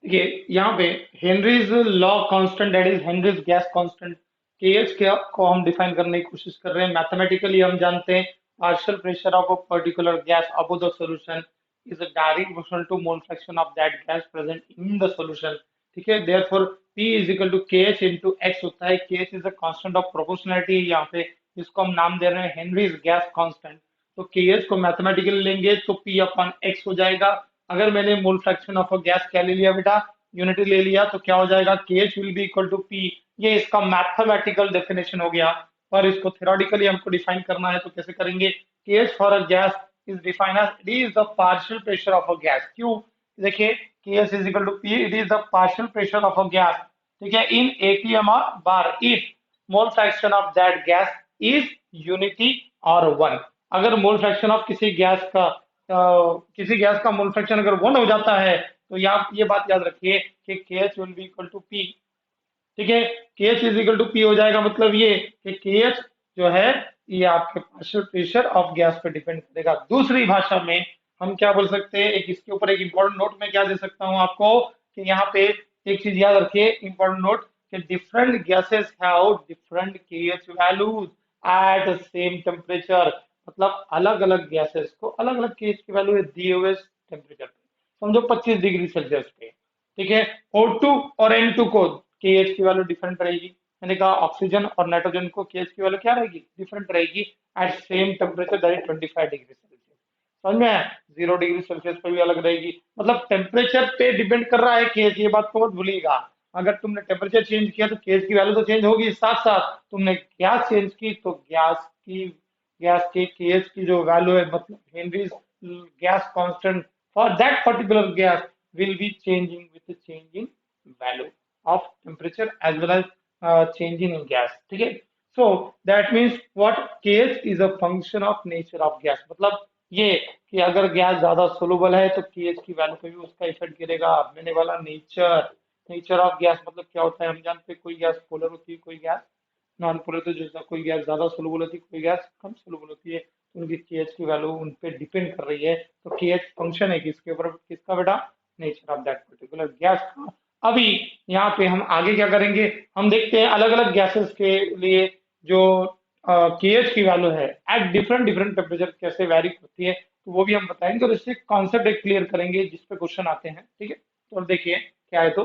देखिए यहाँ पे Henry's law constant, that is Henrys gas constant, KH के को हम डिफाइन करने की कोशिश कर रहे हैं। मैथमेटिकली हम जानते हैं partial pressure of a particular gas above the solution is a direct proportional to mole fraction of that gas present in the solution, ठीक है। Therefore P is equal to K H into X होता है। K H is a constant of proportionality, यहाँ पे इसको हम नाम दे रहे हैं हेनरीज गैस कांस्टेंट। तो के एच को मैथमेटिकली लेंगे तो P अपॉन एक्स हो जाएगा। अगर मैंने mole fraction of a gas क्या ले लिया बेटा, यूनिटी ले लिया, तो क्या हो जाएगा K H will be equal to P. ये इसका मैथमेटिकल डेफिनेशन हो गया। पर इसको थ्योरेटिकली हमको डिफाइन करना है तो कैसे करेंगे? K H for a gas is defined as it is the partial pressure of a gas. क्यों? देखिए K H is equal to P, it is the partial pressure of a gas, ठीक है, in ATM bar if mole fraction of that gas is unity और वन। अगर मोल फ्रैक्शन ऑफ किसी गैस का मोल फ्रैक्शन अगर वन हो जाता है तो ये बात याद रखिए कि K H will be equal to P, ठीक है। K H is equal to P हो जाएगा, मतलब ये कि के एच जो है ये आपके पार्शियल प्रेशर ऑफ गैस पे डिपेंड करेगा। दूसरी भाषा में हम क्या बोल सकते हैं, एक इसके ऊपर एक इंपॉर्टेंट नोट में क्या दे सकता हूं आपको कि यहाँ पे एक चीज याद रखिए, इंपॉर्टेंट नोट, कि different gases have different K H values at same temperature. मतलब अलग अलग गैसेस को अलग अलग के एच की वैल्यू दिए हुए टेम्परेचर पे, समझो 25 डिग्री सेल्सियस पे, ठीक है। O2 और N2 को के एच की वैल्यू डिफरेंट रहेगी। मैंने कहा ऑक्सीजन और नाइट्रोजन को के एच की वैल्यू क्या रहेगी? डिफरेंट रहेगी at same temperature that is 25 degree Celsius. समझ में आया? 0 डिग्री सेल्सियस पे भी अलग रहेगी। मतलब टेम्परेचर पे डिपेंड कर रहा है के एच, ये बात को मत भूलिएगा। अगर तुमने टेम्परेचर चेंज किया तो के एच की वैल्यू तो चेंज होगी, साथ साथ तुमने गैस चेंज की तो गैस की के एच की जो वैल्यू है, मतलब Henrys gas constant for that particular gas will be changing with the change in value of temperature as well as changing in gas, ठीक है। so that means what kh is a function of nature of gas, मतलब ये कि अगर गैस ज्यादा सोलुबल है तो kh की वैल्यू पे भी उसका इफेक्ट गिरेगा। मैंने वाला नेचर ऑफ गैस मतलब क्या होता है, हम जानते हैं कोई गैस पोलर होती है, कोई गैस नॉन पोलर, तो जैसा कोई गैस ज्यादा सोलुबल होती है, कोई गैस कम सोलुबल होती है, तो उनकी केएच की वैल्यू उन पे डिपेंड कर रही है। तो केएच फंक्शन है किसके ऊपर, किसका बेटा? Nature of that particular gas का। अभी यहाँ पे हम आगे क्या करेंगे, हम देखते हैं अलग अलग गैसेस के लिए जो केएच की वैल्यू है एट डिफरेंट डिफरेंट टेम्परेचर कैसे वैरी होती है, तो वो भी हम बताएंगे। और इससे कॉन्सेप्ट एक क्लियर करेंगे जिस पे क्वेश्चन आते हैं, ठीक है। तो देखिए क्या है, तो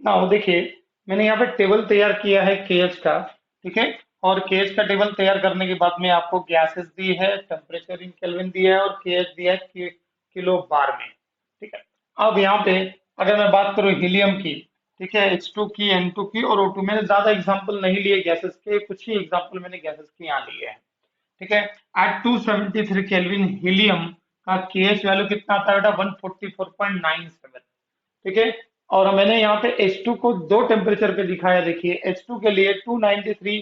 ना देखिए मैंने यहाँ पे टेबल तैयार किया है केएच का, ठीक है। और केएच का टेबल तैयार करने के बाद में आपको गैसेस दी है, टेम्परेचर इन केल्विन दिया है और केएच दिया है किलो बार में, ठीक है। अब यहाँ पे अगर मैं बात करूँ हीलियम की, ठीक है, H2 की, N2 की और O2, मैंने ज्यादा एग्जांपल नहीं लिए गैसेस के, कुछ ही एग्जांपल मैंने गैसेस के यहाँ लिए हैं। ठीक है। एट 273 केल्विन हीलियम का केएच वैल्यू कितना आता है बेटा 144.97, ठीक है। और मैंने यहाँ पे H2 को दो टेम्परेचर पे दिखाया, देखिए H2 के लिए 293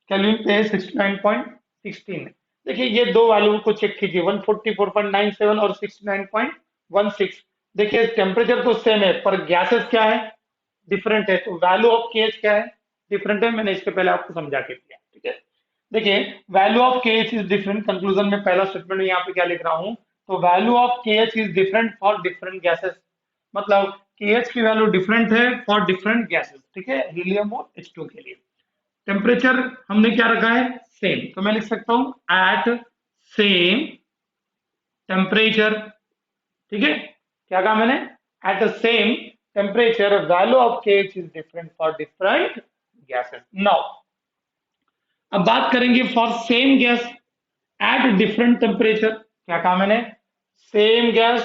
केल्विन पे 69.16। देखिए ये दो वैल्यू को चेक कीजिए 144.97 और 69.16। देखिए टेम्परेचर तो सेम है पर गैसेस क्या है, डिफरेंट है, तो वैल्यू ऑफ केएच क्या है, डिफरेंट है। मैंने इसके पहले आपको समझा के दिया, ठीक है। देखिए value of KH is different, conclusion में पहला स्टेटमेंट यहाँ पे क्या लिख रहा हूँ, तो value of KH is different for different gases, मतलब केएच की वैल्यू डिफरेंट है फॉर डिफरेंट गैसेस, ठीक है, हीलियम और H2 के लिए। टेम्परेचर हमने क्या रखा है, सेम, तो मैं लिख सकता हूं एट सेम टेम्परेचर, ठीक है। क्या कहा मैंने, at the same temperature value of KH is different for different gases. Now अब बात करेंगे for same gas at different temperature. क्या कहा मैंने, same gas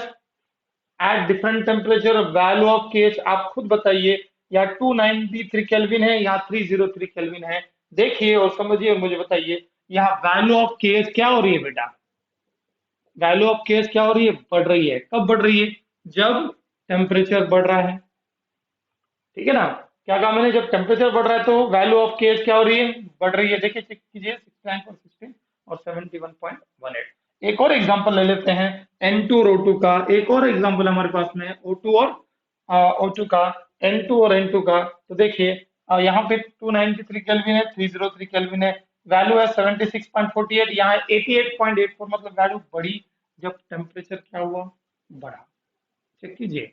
at different temperature value of KH आप खुद बताइए, या 293 केल्विन है या 303 केल्विन है। देखिए और समझिए और मुझे बताइए, यहाँ वैल्यू ऑफ केएच क्या हो रही है बेटा, वैल्यू ऑफ केएच क्या हो रही है, बढ़ रही है। कब बढ़ रही है, जब टेम्परेचर बढ़ रहा है, ठीक है ना। क्या कहा मैंने, जब टेम्परेचर बढ़ रहा है तो वैल्यू ऑफ केएच क्या हो रही है, बढ़ रही है। देखिए चेक कीजिए 69.16 और 71.18। एक और एग्जांपल ले लेते हैं N2 और O2 का, एक और एग्जांपल हमारे पास में O2 और O2 का, N2 और N2 का। तो देखिए यहाँ पे 293 केल्विन है, 303 केल्विन है, वैल्यू है 76.48, यहाँ 88.84, मतलब वैल्यू बढ़ी जब टेम्परेचर क्या हुआ, बढ़ा। चेक कीजिए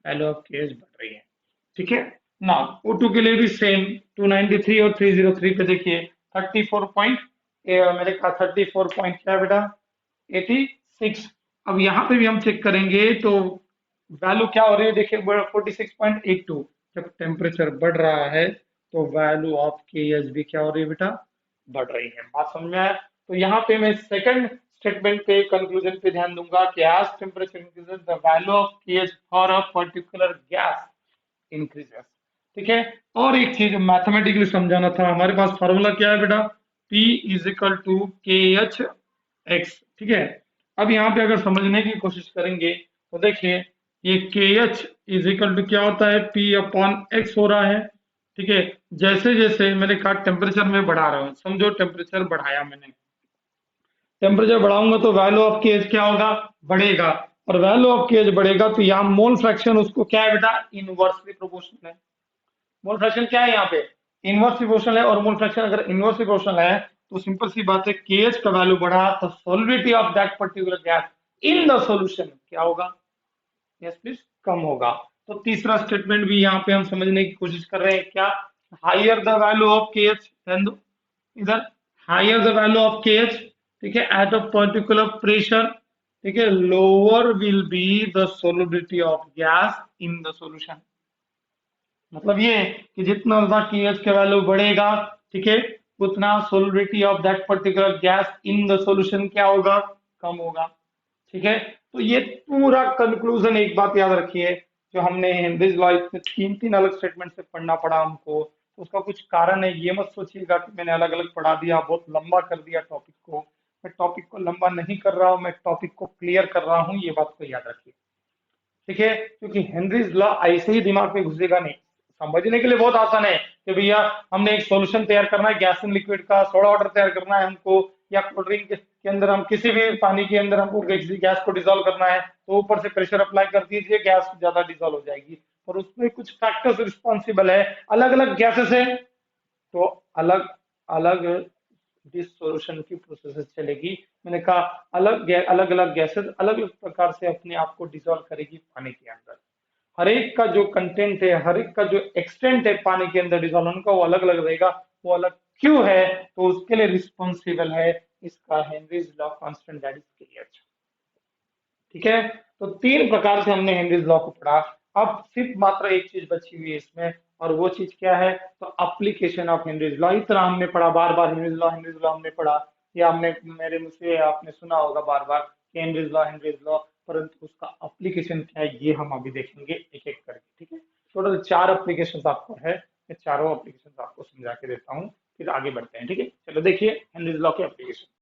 वैल्यू ऑफ केएच बढ़ रही है, ठीक है ना। O2 के लिए भी सेम 293 और 303 पे देखिए 34 पॉइंट, मेरे कहा 34 पॉइंट क्या है बेटा 86। अब यहाँ पे भी हम चेक करेंगे तो वैल्यू क्या हो रही है, देखिए 46.82। जब टेम्परेचर बढ़ रहा है तो वैल्यू ऑफ केएच भी क्या हो रही है बेटा, बढ़ रही है। बात समझ में आया। तो यहाँ पे मैं सेकंड स्टेटमेंट पे कंक्लूजन पे ध्यान दूंगा कि as temperature increases the value of KH for a particular gas increases, ठीक है। और एक चीज मैथमेटिकली समझाना था, हमारे पास फार्मूला क्या है बेटा, P is equal to K H x, ठीक है। अब यहाँ पे अगर समझने की कोशिश करेंगे तो देखिए ये के एच इज इक्वल टू क्या होता है, P अपॉन एक्स हो रहा है, ठीक है। जैसे जैसे मैंने कहा टेम्परेचर में बढ़ा रहा हूँ, समझो टेम्परेचर बढ़ाया मैंने, टेम्परेचर बढ़ाऊंगा तो वैल्यू ऑफ केएच क्या होगा, बढ़ेगा, और वैल्यू ऑफ केएच बढ़ेगा तो यहाँ मोल फ्रैक्शन उसको क्या है बेटा, इनवर्सली प्रोपोर्शनल है। मोल फ्रैक्शन क्या है यहाँ पे, इनवर्स प्रोपोर्शनल है, और मोल फ्रैक्शन अगर इनवर्स प्रोपोर्शनल है तो सिंपल सी बात है केएच का वैल्यू बढ़ा तो solubility of that particular gas in the solution क्या होगा, यस प्लीज, कम होगा। तो तीसरा स्टेटमेंट भी यहाँ पे हम समझने की कोशिश कर रहे हैं, क्या, higher the value of KH, इधर higher the value of KH, ठीक है, एट अ पर्टिकुलर प्रेशर, ठीक है, lower will be the solubility of gas in the solution. मतलब ये कि जितना ज्यादा केएच का वैल्यू बढ़ेगा, ठीक है, उतना solubility of that particular gas in the solution क्या होगा, कम होगा, ठीक है। तो ये पूरा कंक्लूजन, एक बात याद रखिए, जो हमने हेनरीज लॉ में तीन तीन अलग स्टेटमेंट से पढ़ना पड़ा हमको, तो उसका कुछ कारण है। ये मत सोचिएगा कि मैंने अलग अलग पढ़ा दिया, बहुत लंबा कर दिया टॉपिक को। मैं टॉपिक को लंबा नहीं कर रहा हूँ, मैं टॉपिक को क्लियर कर रहा हूँ, ये बात को याद रखिए, ठीक है। क्योंकि हेनरीज लॉ ऐसे ही दिमाग में घुसेगा नहीं, समझने के लिए बहुत आसान है कि भैया हमने एक सॉल्यूशन तैयार करना है गैस इन लिक्विड का, सोडा वाटर तैयार करना है हमको, या कोल्ड ड्रिंक के अंदर हम किसी भी पानी के अंदर हमको किसी गैस को डिजोल्व करना है, तो ऊपर से प्रेशर अप्लाई कर दीजिए, गैस ज्यादा डिजोल्व हो जाएगी। और उसमें कुछ फैक्टर्स रिस्पॉन्सिबल है, अलग अलग गैसेस है, तो अलग अलग डिसोल्यूशन की प्रोसेस चलेगी। मैंने कहा अलग अलग अलग गैसेस अलग अलग प्रकार से अपने आप को डिसॉल्व करेगी पानी के अंदर। हर एक का जो कंटेंट है, हर एक का जो एक्सटेंट है पानी के अंदर डिसॉल्व होने का, वो अलग अलग रहेगा। वो अलग क्यों है, तो उसके लिए रिस्पॉन्सिबल है इसका Henry's law constant, that is KH, ठीक है। तो तीन प्रकार से हमने हेनरीज लॉ को पढ़ा। अब सिर्फ मात्र एक चीज बची हुई है इसमें, और वो चीज क्या है, तो एप्लीकेशन ऑफ हेनरीज लॉ। इतना हमने पढ़ा, बार बार हेनरीज लॉ हमने पढ़ा, या हमने मेरे मुंह से आपने सुना होगा बार बार हेनरीज लॉ, परंतु उसका एप्लीकेशन क्या है ये हम अभी देखेंगे एक एक करके, ठीक है। टोटल 4 एप्लीकेशन आपको है, मैं चारों एप्लीकेशन आपको समझा के देता हूँ। फिर आगे बढ़ते हैं, ठीक है। चलो देखिए हेनरीज लॉ की एप्लीकेशन।